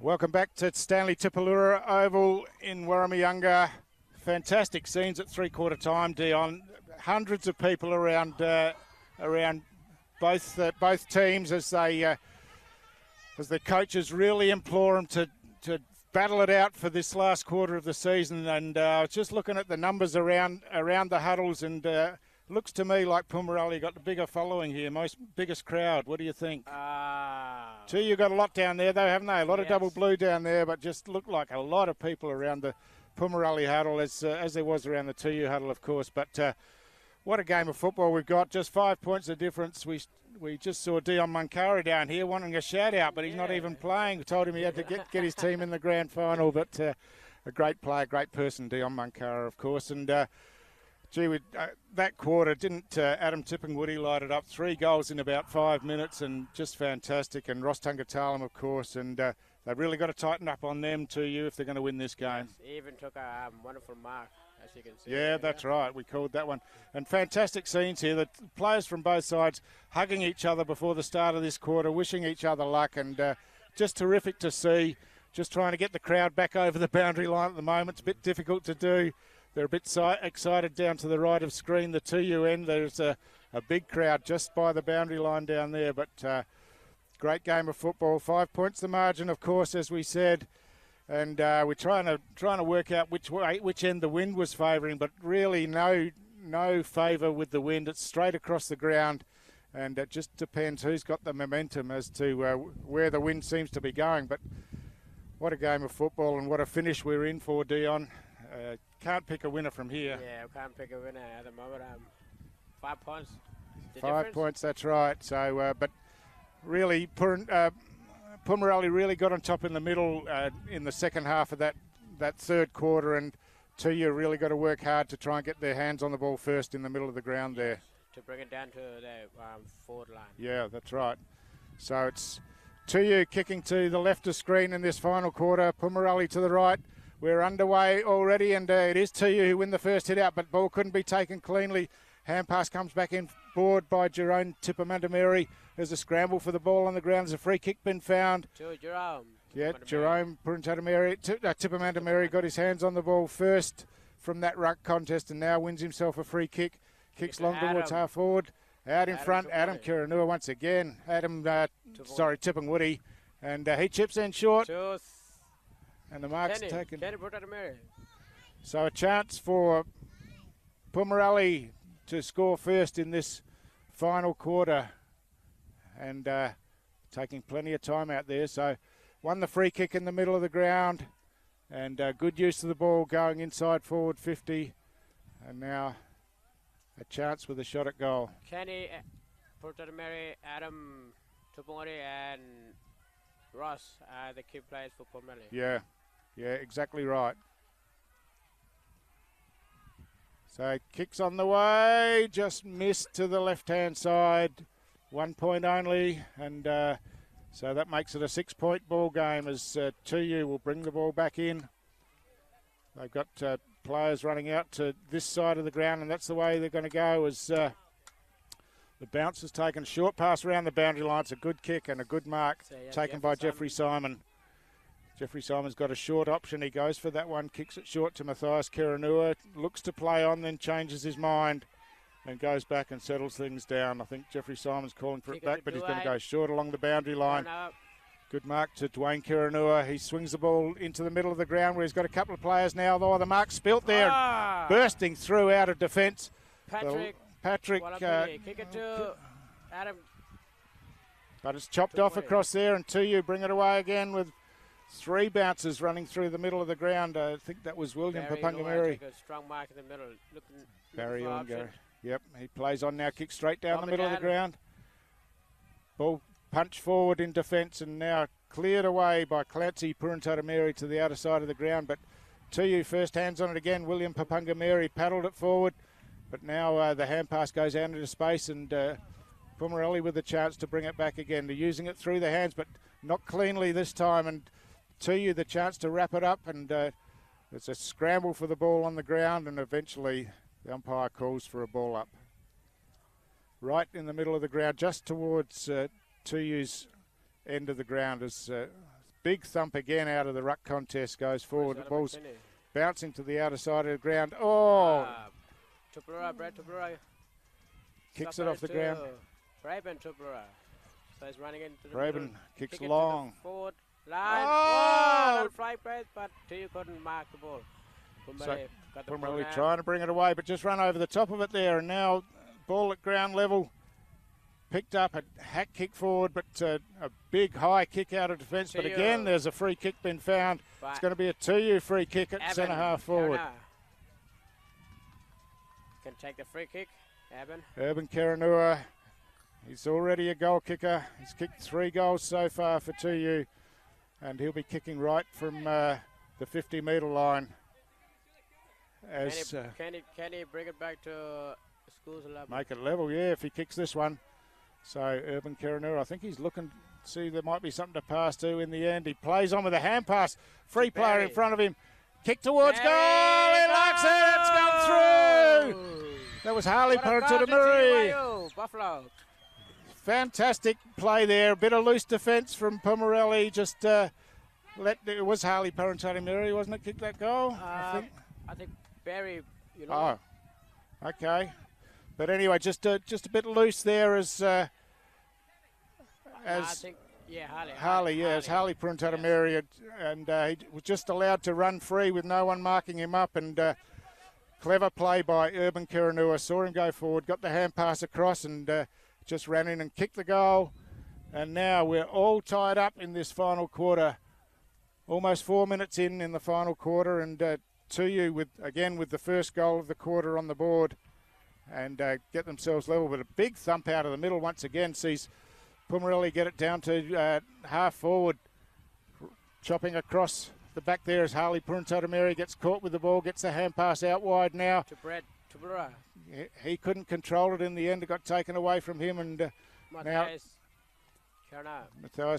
Welcome back to Stanley Tipalura Oval in Wurrumiyanga. Fantastic scenes at three-quarter time, Dion. Hundreds of people around both teams as the coaches really implore them to battle it out for this last quarter of the season. And I was just looking at the numbers around the huddles, and looks to me like Pumarali got the bigger following here, biggest crowd. What do you think? Tuyu got a lot down there, though, haven't they? A lot of double blue down there, but just looked like a lot of people around the Pumarali huddle, as there was around the Tuyu huddle, of course. But what a game of football we've got. Just 5 points of difference. We just saw Dion Munkara down here wanting a shout-out, but he's not even playing. We told him he had to get his team in the grand final, but a great player, great person, Dion Munkara, of course. And that quarter, didn't Adam Tippingwoody light it up? 3 goals in about 5 minutes, and just fantastic. And Ross Tungatalam, of course, and they've really got to tighten up on them to you if they're going to win this game. Yes, he even took a wonderful mark, as you can see. Yeah, that's right. We called that one. And fantastic scenes here. The players from both sides hugging each other before the start of this quarter, wishing each other luck, and just terrific to see. Just trying to get the crowd back over the boundary line at the moment. It's a bit difficult to do. They're a bit excited down to the right of screen, the Tuyu end. There's a big crowd just by the boundary line down there. But great game of football. 5 points the margin, of course, as we said. And we're trying to work out which end the wind was favouring, but really no favour with the wind. It's straight across the ground, and it just depends who's got the momentum as to where the wind seems to be going. But what a game of football, and what a finish we're in for, Dion. Can't pick a winner from here. Yeah, we can't pick a winner at the moment. 5 points. 5 points, that's right. So, but really, Pumarali really got on top in the middle in the second half of that third quarter, and Tuyu really got to work hard to try and get their hands on the ball first in the middle of the ground there. To bring it down to the forward line. Yeah, that's right. So it's Tuyu kicking to the left of screen in this final quarter, Pumarali to the right. We're underway already, and it is Tuyu who win the first hit out, but ball couldn't be taken cleanly. Hand pass comes back in board by Jerome Tipamandameri. There's a scramble for the ball on the ground. There's a free kick been found. To Jerome. Yeah, Jerome Tipamandameri got his hands on the ball first from that ruck contest, and now wins himself a free kick. Kicks long towards half forward. Out in front, Adam Kiranua once again. Tippingwoody. And he chips in short. And the mark's taken. So a chance for Pumarali to score first in this final quarter. And taking plenty of time out there. So won the free kick in the middle of the ground. And good use of the ball going inside forward 50. And now a chance with a shot at goal. Kenny, Portadomeri, Adam Tupongori, and Ross are the key players for Pumarali. Yeah, exactly right. So kicks on the way, just missed to the left-hand side. 1 point only, and so that makes it a 6-point ball game as Tuyu will bring the ball back in. They've got players running out to this side of the ground, and that's the way they're going to go as the bounce has taken a short pass around the boundary line. It's a good kick and a good mark taken by Jeffrey Simon. Jeffrey Simon's got a short option. He goes for that one, kicks it short to Matthias Kiranua, looks to play on, then changes his mind and goes back and settles things down. I think Jeffrey Simon's calling for it back, but he's going to go short along the boundary line. Good mark to Dwayne Kiranua. He swings the ball into the middle of the ground where he's got a couple of players now. Oh, the mark's spilt there, bursting through out of defence. Patrick kick it to Adam. But it's chopped off across there, and Tuyu bring it away again with 3 bounces running through the middle of the ground. I think that was William Papangameri. A strong mark in the middle. Barry Ongari. Yep, he plays on now, kicks straight down the middle of the ground. Ball punched forward in defence and now cleared away by Clancy Purantatameri to the outer side of the ground. But Tuyu first hands on it again. William Papangameri paddled it forward. But now the hand pass goes out into space, and Pumarali with a chance to bring it back again. They're using it through the hands, but not cleanly this time. And Tuyu the chance to wrap it up, and it's a scramble for the ball on the ground, and eventually the umpire calls for a ball up. Right in the middle of the ground, just towards Tuyu's end of the ground. As big thump again out of the ruck contest, goes forward. The ball's bouncing to the outer side of the ground. Oh! Brad Tupura. Kicks it off the ground. Braben Tupura. So he's running into the Braben middle. kicks Kick long. Forward line. Oh! Fly break, but Tuyu couldn't mark the ball. So got the Pumarali ball trying to bring it away, but just run over the top of it there. And now ball at ground level. Picked up a hack kick forward, but a big high kick out of defence. But again, there's a free kick been found. But it's going to be a Tuyu free kick at centre half forward. Can take the free kick, Urban Karanua, he's already a goal kicker. He's kicked 3 goals so far for Tuyu, and he'll be kicking right from the 50-metre line. As can he bring it back to schools 11? Make it level, yeah, if he kicks this one. So Urban Karanua, I think he's looking to see there might be something to pass to in the end. He plays on with a hand pass. Free player in front of him. Kick towards goal. He likes it. It's gone through. That was Harley Pumarali. Buffalo. Fantastic play there. A bit of loose defence from Pumarali. Just it was Harley Pumarali, wasn't it? Kicked that goal. I think Barry. You know. Oh, okay. But anyway, just a bit loose there as I think, Harley, it's Harley Pumarali, and he was just allowed to run free with no one marking him up, and clever play by Urban Karanua. Saw him go forward, got the hand pass across, and just ran in and kicked the goal. And now we're all tied up in this final quarter. Almost 4 minutes in the final quarter, and Tuyu with the first goal of the quarter on the board, and get themselves level. But a big thump out of the middle once again sees Pumarali get it down to half forward. Chopping across the back there as Harley Pumarali gets caught with the ball, gets the hand pass out wide now. To Brad Tupura. He couldn't control it in the end. It got taken away from him, and now Matthias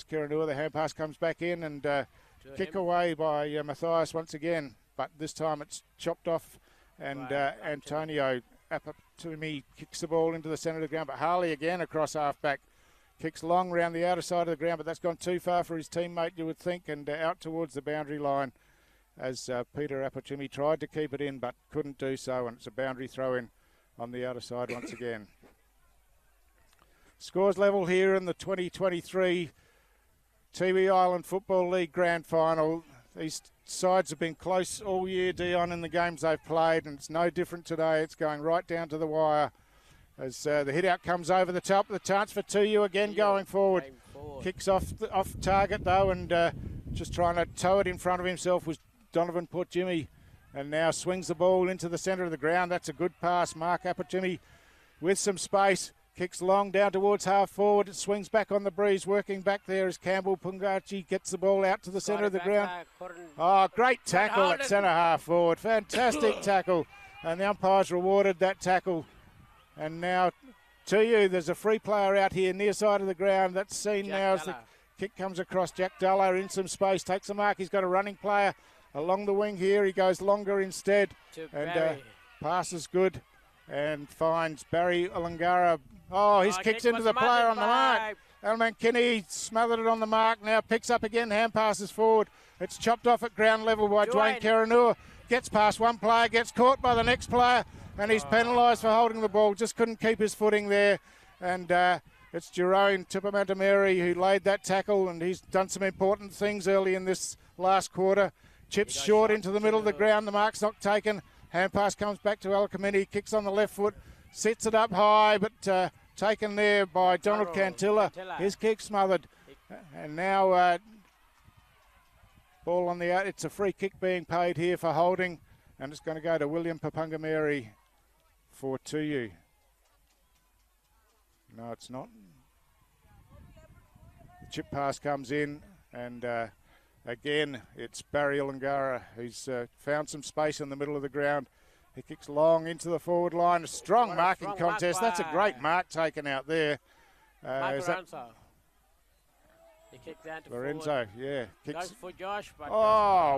Karanua, the hand pass comes back in, and kick away by Matthias once again. But this time it's chopped off, and Antonio Apatumi kicks the ball into the centre of the ground. But Harley again across half-back. Kicks long round the outer side of the ground, but that's gone too far for his teammate, you would think, and out towards the boundary line as Peter Apatumi tried to keep it in but couldn't do so, and it's a boundary throw-in on the outer side once again. Scores level here in the 2023 Tiwi Island Football League Grand Final. These sides have been close all year, Dion, in the games they've played, and it's no different today. It's going right down to the wire as the hit out comes over the top. The chance for Tuyu again going forward. Kicks off target though, and just trying to tow it in front of himself was Donovan Portjimmy, and now swings the ball into the centre of the ground. That's a good pass. Mark Apatumi with some space. Kicks long down towards half forward. It swings back on the breeze. Working back there as Campbell Pungachi gets the ball out to the centre of the ground. Oh, great tackle at centre half forward. Fantastic tackle. And the umpires rewarded that tackle. And now Tuyu, there's a free player out here near side of the ground. That's seen now as the kick comes across. Jack Duller in some space. Takes the mark. He's got a running player along the wing here. He goes longer instead. And passes good. And finds Barry Ulangara. Oh, he's kicked into the player on the mark. Elman Kinney smothered it on the mark. Now picks up again. Hand passes forward. It's chopped off at ground level by Dwayne Karanua. Gets past one player. Gets caught by the next player. And he's penalised for holding the ball. Just couldn't keep his footing there. And it's Jerome Tupamantameri who laid that tackle. And he's done some important things early in this last quarter. Chips short into the middle of the ground. The mark's not taken. Hand pass comes back to Alakamini, kicks on the left foot, sets it up high, but taken there by Donald Cantilla. His kick smothered. And now ball on the out. It's a free kick being paid here for holding, and it's going to go to William Papungameri for Tuyu. No, it's not. The chip pass comes in, and again, it's Barry Ulangara who's found some space in the middle of the ground. He kicks long into the forward line. A strong marking contest. That's a great mark taken out there. Lorenzo. He kicked down to Lorenzo, forward. yeah. Goes for Josh. But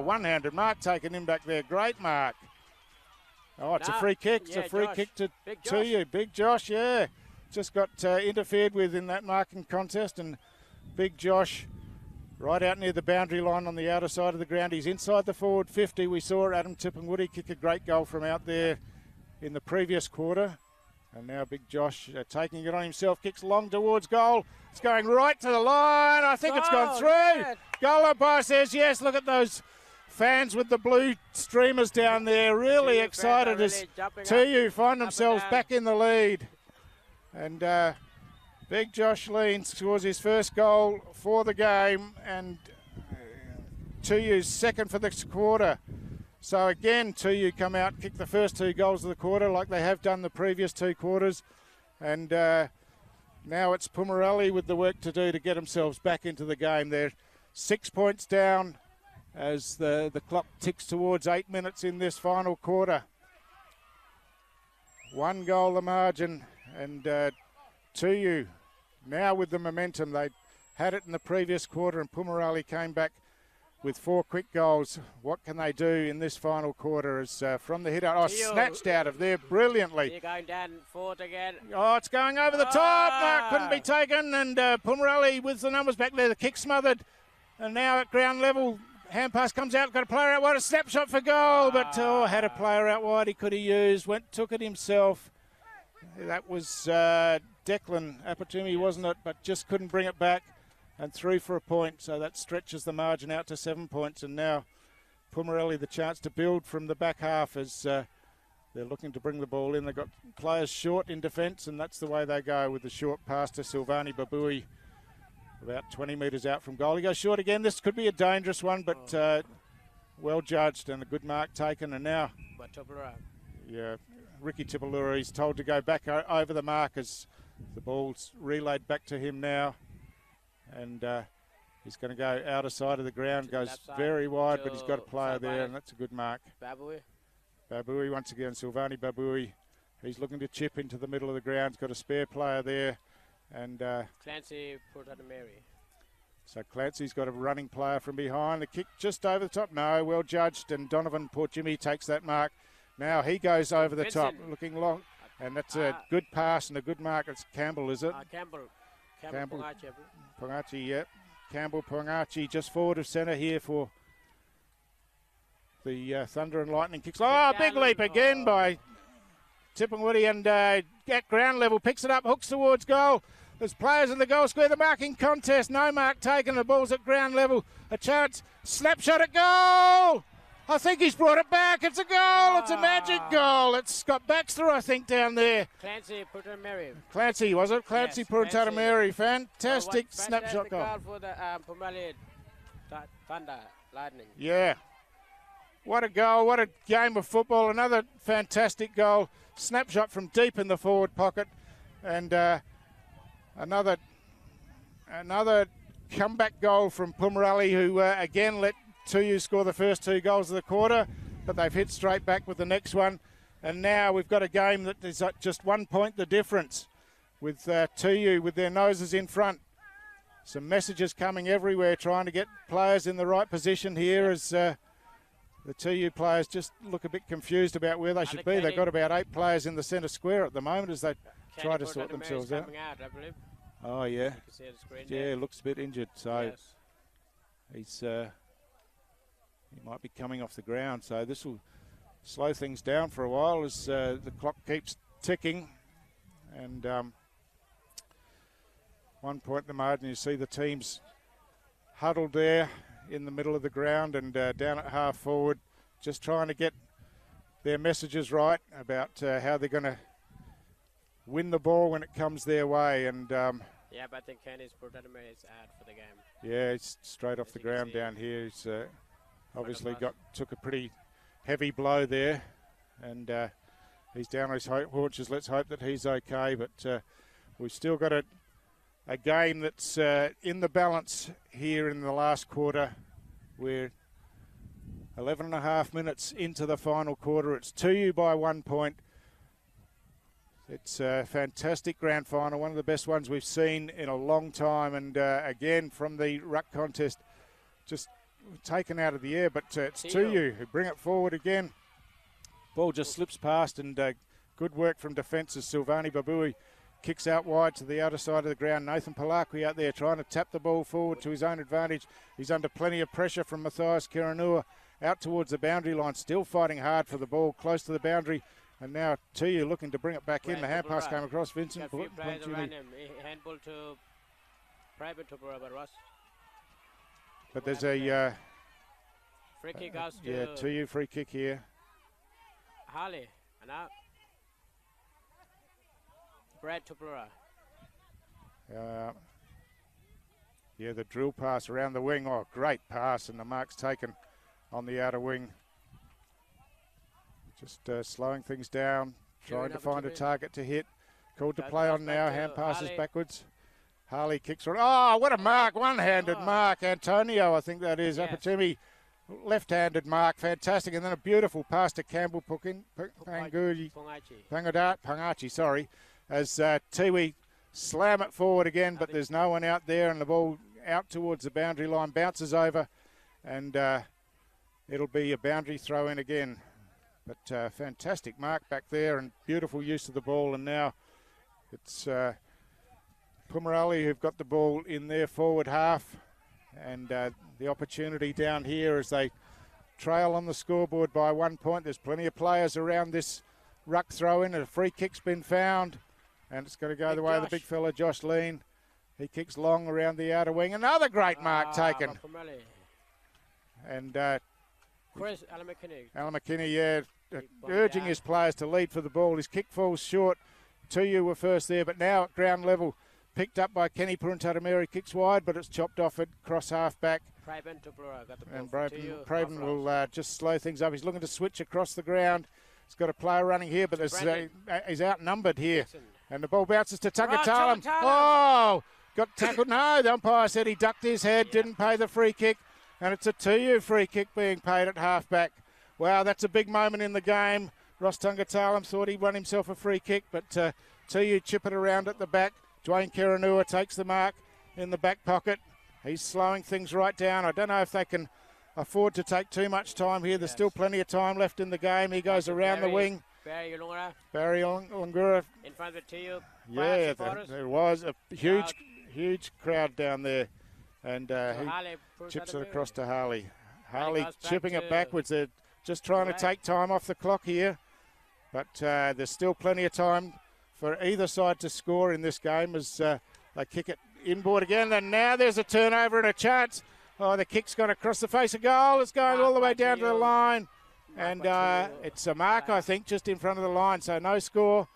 one-handed mark taken in back there. Great mark. Oh, it's a free kick. It's a free kick to you. Big Josh, yeah. Just got interfered with in that marking contest, and Big Josh right out near the boundary line on the outer side of the ground. He's inside the forward 50. We saw Adam Tipungwuti kick a great goal from out there in the previous quarter. And now Big Josh taking it on himself, kicks long towards goal. It's going right to the line. I think it's gone through. Yeah. Goal umpire says yes. Look at those fans with the blue streamers down there, really Tuyu excited fans are as really jumping Tuyu find and themselves down. back in the lead. And Big Josh Lean scores his first goal for the game, and Tuyu's second for this quarter. So again, Tuyu come out, kick the first 2 goals of the quarter like they have done the previous 2 quarters. And now it's Pumarali with the work to do to get themselves back into the game. They're 6 points down as the clock ticks towards 8 minutes in this final quarter. 1 goal the margin, and Tuyu now with the momentum. They had it in the previous quarter, and Pumarali came back with 4 quick goals. What can they do in this final quarter? As from the hit out, Tuyu. snatched out of there brilliantly. You're going down forward again. Oh, it's going over the top. No, it couldn't be taken, and Pumarali with the numbers back there. The kick smothered, and now at ground level, hand pass comes out. Got a player out wide, a snapshot for goal, but had a player out wide he could have used. Took it himself. That was Declan Apatumi, wasn't it? But just couldn't bring it back, and through for a point. So that stretches the margin out to 7 points, and now Pumarali the chance to build from the back half as they're looking to bring the ball in. They've got players short in defence, and that's the way they go with the short pass to Silvani Babui. About 20 metres out from goal. He goes short again. This could be a dangerous one, but well judged and a good mark taken. And now, Ricky Tipalura, he's told to go back over the mark as the ball's relayed back to him now. And he's going to go outer side of the ground, goes very wide, but he's got a player there, and that's a good mark. Babui once again, Silvani Babui. He's looking to chip into the middle of the ground. He's got a spare player there. And Clancy Mary. So Clancy's got a running player from behind. The kick just over the top. No, well judged. And Donovan Jimmy takes that mark. Now he goes over the top, looking long. And that's a good pass and a good mark. It's Campbell, is it? Campbell Pongachi, yep. Campbell Pongachi just forward of centre here for the Thunder and Lightning kicks. Oh, big leap again by Tipungwuti, and at ground level picks it up, hooks towards goal. There's players in the goal square. The marking contest, no mark taken. The ball's at ground level. A chance, snapshot at goal. I think he's brought it back. It's a goal. It's a magic goal. It's Scott Baxter, I think, down there. Clancy Putameri. Clancy, was it? Clancy Yes, Putameri. Fantastic snapshot goal. For the Pumarali Thunder Lightning. Yeah. What a goal. What a game of football. Another fantastic goal. Snapshot from deep in the forward pocket. And another comeback goal from Pumarali, who again let Tuyu score the first 2 goals of the quarter, but they've hit straight back with the next one. And now we've got a game that is just 1 point the difference, with Tuyu with their noses in front. Some messages coming everywhere, trying to get players in the right position here as the Tuyu players just look a bit confused about where they should be. They've got about 8 players in the centre square at the moment as they try to sort themselves out. I believe. Oh, yeah. You can see the screen Yeah, looks a bit injured, so he's he might be coming off the ground. So this will slow things down for a while as the clock keeps ticking. And 1 point in the margin. You see the teams huddled there in the middle of the ground and down at half forward, just trying to get their messages right about how they're going to win the ball when it comes their way. And but I think Kenny's Putameri is out for the game. yeah, he's straight off the ground down here. He's obviously took a pretty heavy blow there, and he's down on his haunches. Let's hope that he's okay, but we've still got a game that's in the balance here in the last quarter. We're 11 and a half minutes into the final quarter. It's Tuyu by 1 point. It's a fantastic grand final, one of the best ones we've seen in a long time, and again from the ruck contest, just taken out of the air, but it's Tuyu who bring it forward again. Ball just slips past, and good work from defence as Silvani Babui kicks out wide to the outer side of the ground. Nathan Palakwi out there trying to tap the ball forward to his own advantage. He's under plenty of pressure from Matthias Kiranua out towards the boundary line, still fighting hard for the ball close to the boundary. And now Tuyu looking to bring it back in. The hand pass came across Vincent. Handball to private to Ross. But there's a free kick out to Tuyu free kick here. Harley and out. Brad to Plura. Yeah, the drill pass around the wing. Oh, great pass, and the mark's taken on the outer wing. Just slowing things down, trying to find a target to hit. Called to play on now. Hand passes backwards. Harley kicks on. Oh, what a mark! One-handed mark. Antonio, I think that is. Yes. Apatemi, left-handed mark. Fantastic. And then a beautiful pass to Campbell Pangachi, sorry. As Tiwi slam it forward again, but there's no one out there, and the ball out towards the boundary line, bounces over, and it'll be a boundary throw in again. But fantastic mark back there, and beautiful use of the ball, and now it's Pumarali who've got the ball in their forward half, and the opportunity down here as they trail on the scoreboard by 1 point. There's plenty of players around this ruck throw in, and a free kick's been found. And it's going to go the way of the big fella, Josh Lean. He kicks long around the outer wing. Another great mark taken. And Chris McKinney, urging his players to lead for the ball. His kick falls short. Tuyu were first there, but now at ground level, picked up by Kenny Puruntatameri, kicks wide, but it's chopped off at cross half back. And Praven will just slow things up. He's looking to switch across the ground. He's got a player running here, but he's outnumbered here. And the ball bounces to Tangatalam. Oh, got tackled. No, the umpire said he ducked his head, didn't pay the free kick. And it's a Tuyu free kick being paid at halfback. Wow, that's a big moment in the game. Ross Tangatalam thought he won himself a free kick, but Tuyu chip it around at the back. Dwayne Kiranua takes the mark in the back pocket. He's slowing things right down. I don't know if they can afford to take too much time here. There's still plenty of time left in the game. He goes around the wing. Barry Lungura. In front of Tuyu. Yeah, there was a huge crowd down there. And he chips it across to Harley. Harley chipping it backwards. They're just trying to take time off the clock here. But there's still plenty of time for either side to score in this game as they kick it inboard again. And now there's a turnover and a chance. Oh, the kick's gone across the face of goal. It's going all the way down to the line. And it's a mark, I think, just in front of the line. So no score.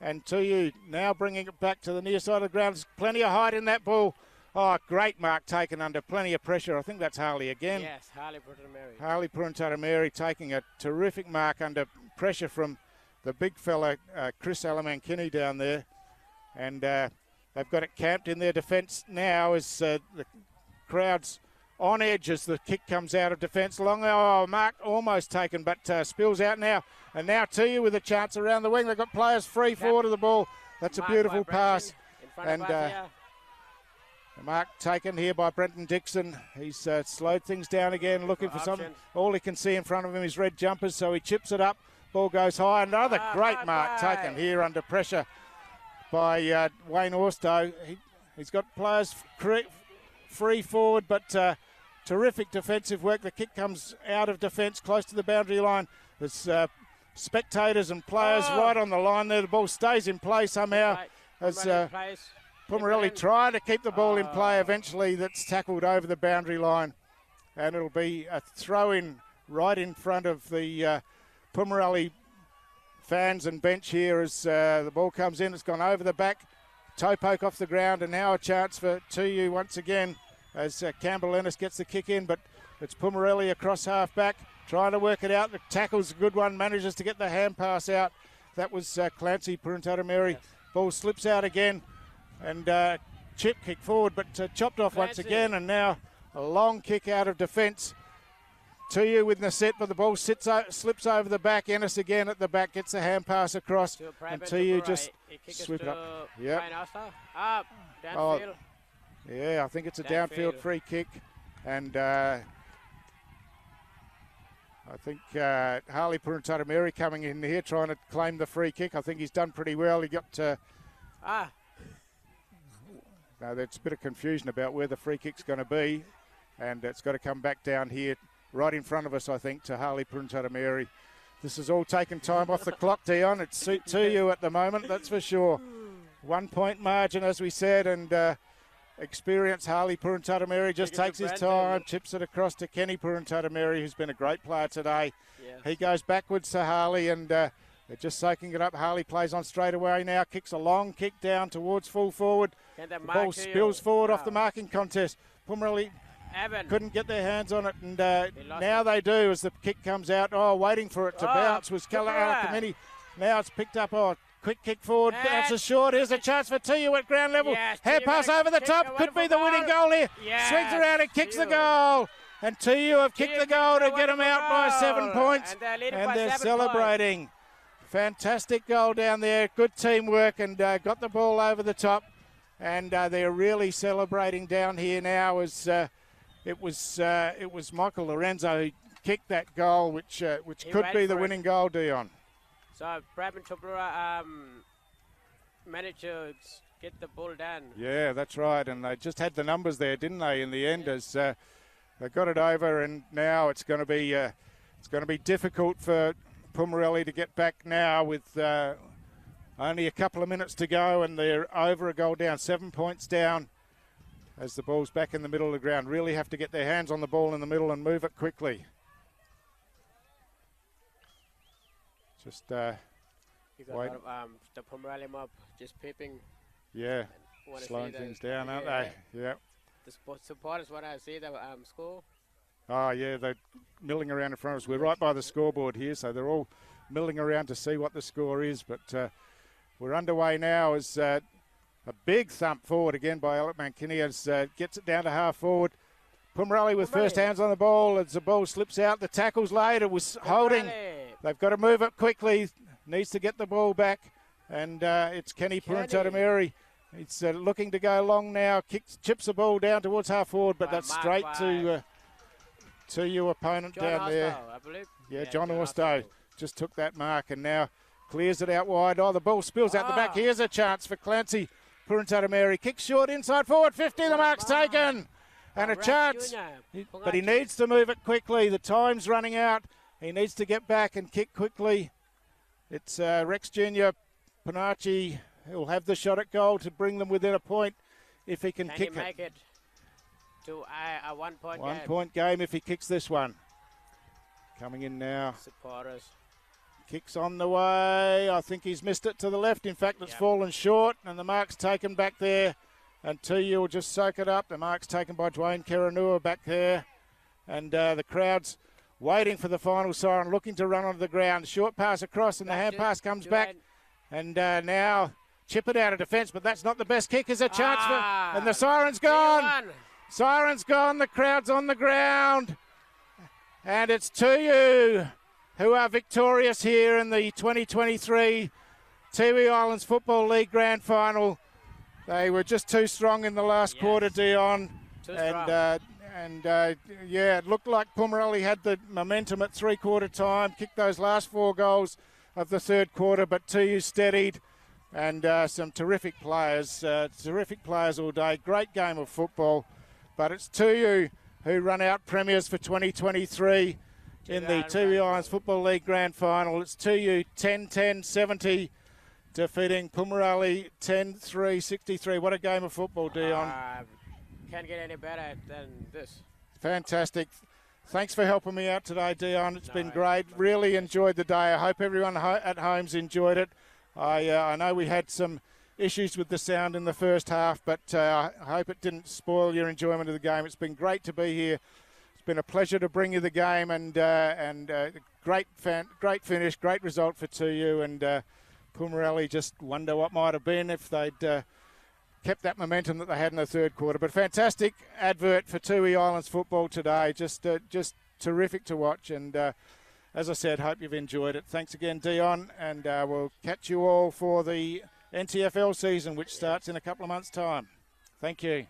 And Tuyu now bringing it back to the near side of the ground. There's plenty of height in that ball. Oh, great mark taken under plenty of pressure. I think that's Harley again. Yes, Harley Puruntatameri. Harley Puruntatameri taking a terrific mark under pressure from the big fella, Chris Alamankini down there. And they've got it camped in their defence now as the crowd's on edge as the kick comes out of defence. Mark almost taken, but spills out now. And now Tuyu with a chance around the wing. They've got players free forward of the ball. That's a beautiful pass. And the mark taken here by Brenton Dixon. He's slowed things down again, looking for something. All he can see in front of him is red jumpers, so he chips it up. Ball goes high. Another great mark taken here under pressure by Wayne Orstow. He's got players free forward, but terrific defensive work. The kick comes out of defence close to the boundary line. There's spectators and players right on the line there. The ball stays in play somehow as Pumarali trying to keep the ball in play. Eventually that's tackled over the boundary line, and it'll be a throw-in right in front of the Pumarali fans and bench here as the ball comes in. It's gone over the back, toe poke off the ground, and now a chance for Tuyu once again as Campbell Ennis gets the kick in, but it's Pumarali across half back trying to work it out. The tackle's a good one, manages to get the hand pass out. That was Clancy Puruntatameri. Yes. Ball slips out again, and chip kick forward, but chopped off once again, and now a long kick out of defence. Tuyu with the set, but the ball slips over the back. Ennis again at the back, gets the hand pass across, and Tuyu just sweep it up. Yep. Downfield. Yeah, I think it's a downfield free kick, and I think Harley Puruntatameri coming in here trying to claim the free kick. I think he's done pretty well. He got Ah. Now, there's a bit of confusion about where the free kick's going to be, and it's got to come back down here, right in front of us, I think, to Harley Purintarameri. This has all taken time off the clock, Dion. It's Tuyu at the moment, that's for sure. 1 point margin, as we said, and experienced Harley Purintarameri just takes his time, chips it across to Kenny Purintarameri, who's been a great player today. Yes. He goes backwards to Harley, and they're just soaking it up. Harley plays on straight away now, kicks a long kick down towards full forward. The ball spills forward off the marking contest. Pumarali couldn't get their hands on it, and now they do as the kick comes out. Oh, waiting for it to bounce was Alakamini. Now it's picked up. Oh, quick kick forward. That's a short. Here's a chance for Tuyu at ground level. Yes, Hair pass over the top. Could be the winning goal here. Yes, swings around and kicks the goal. And Tuyu have kicked the goal to get them out by 7 points. And they're celebrating. Fantastic goal down there. Good teamwork, and got the ball over the top. And they're really celebrating down here now as it was Michael Lorenzo who kicked that goal, which could be the winning goal, Dion. So Bradman Tupura managed to get the ball down. Yeah, that's right, and they just had the numbers there, didn't they? In the end, as they got it over, and now it's going to be difficult for Pumarali to get back now with only a couple of minutes to go, and they're over a goal down, 7 points down. As the ball's back in the middle of the ground, really have to get their hands on the ball in the middle and move it quickly. Just you got wait. A lot of, the Pumarali mob just peeping. Yeah, slowing things down, aren't they? Yeah. The supporters want to see the score. Oh, yeah, they're milling around in front of us. We're right by the scoreboard here, so they're all milling around to see what the score is. But we're underway now as a big thump forward again by Alec Mankini as gets it down to half forward. Pumarali with first hands on the ball as the ball slips out. The tackle's laid. It was holding. They've got to move it quickly. Needs to get the ball back. And it's Kenny Purintarameri. It's looking to go long now. Chips the ball down towards half forward, but that's straight to your opponent John down Ostow, there. I believe. Yeah, John Ostow just took that mark and now clears it out wide. Oh, the ball spills out the back. Here's a chance for Clancy Purintarameri. Kicks short inside forward 50. The mark's taken. And a chance. But he needs to move it quickly. The time's running out. He needs to get back and kick quickly. It's Rex Jr. Panachi. He'll have the shot at goal to bring them within a point if he can kick it. Make it to a 1 point game. 1 point game if he kicks this one. Coming in now. Supporters. Kicks on the way. I think he's missed it to the left. In fact, it's fallen short, and the mark's taken back there. And Tuyu will just soak it up. The mark's taken by Dwayne Keranua back there. And the crowd's waiting for the final siren, looking to run onto the ground. Short pass across, and the hand pass comes back. And now chip it out of defence, but that's not the best kick. Is a chance for, and the siren's gone. Siren's gone. The crowd's on the ground. And it's Tuyu who are victorious here in the 2023 Tiwi Islands Football League Grand Final. They were just too strong in the last quarter, Dion. Yeah, it looked like Pumarali had the momentum at three-quarter time, kicked those last 4 goals of the third quarter, but Tuyu steadied, and some terrific players all day. Great game of football, but it's Tuyu who run out premiers for 2023 in the Tiwi Islands Football League Grand Final. It's Tuyu 10-10-70. Defeating Pumarali 10-3-63. What a game of football, Dion. Can't get any better than this. Fantastic. Thanks for helping me out today, Dion. It's been great. Really enjoyed the day. I hope everyone at home's enjoyed it. I know we had some issues with the sound in the first half, but I hope it didn't spoil your enjoyment of the game. It's been great to be here. It's been a pleasure to bring you the game, and great finish, great result for Tuyu, and Pumarali just wonder what might have been if they'd kept that momentum that they had in the third quarter. But fantastic advert for Tiwi Islands football today. Just terrific to watch. And as I said, hope you've enjoyed it. Thanks again, Dion. And we'll catch you all for the NTFL season, which starts in a couple of months' time. Thank you.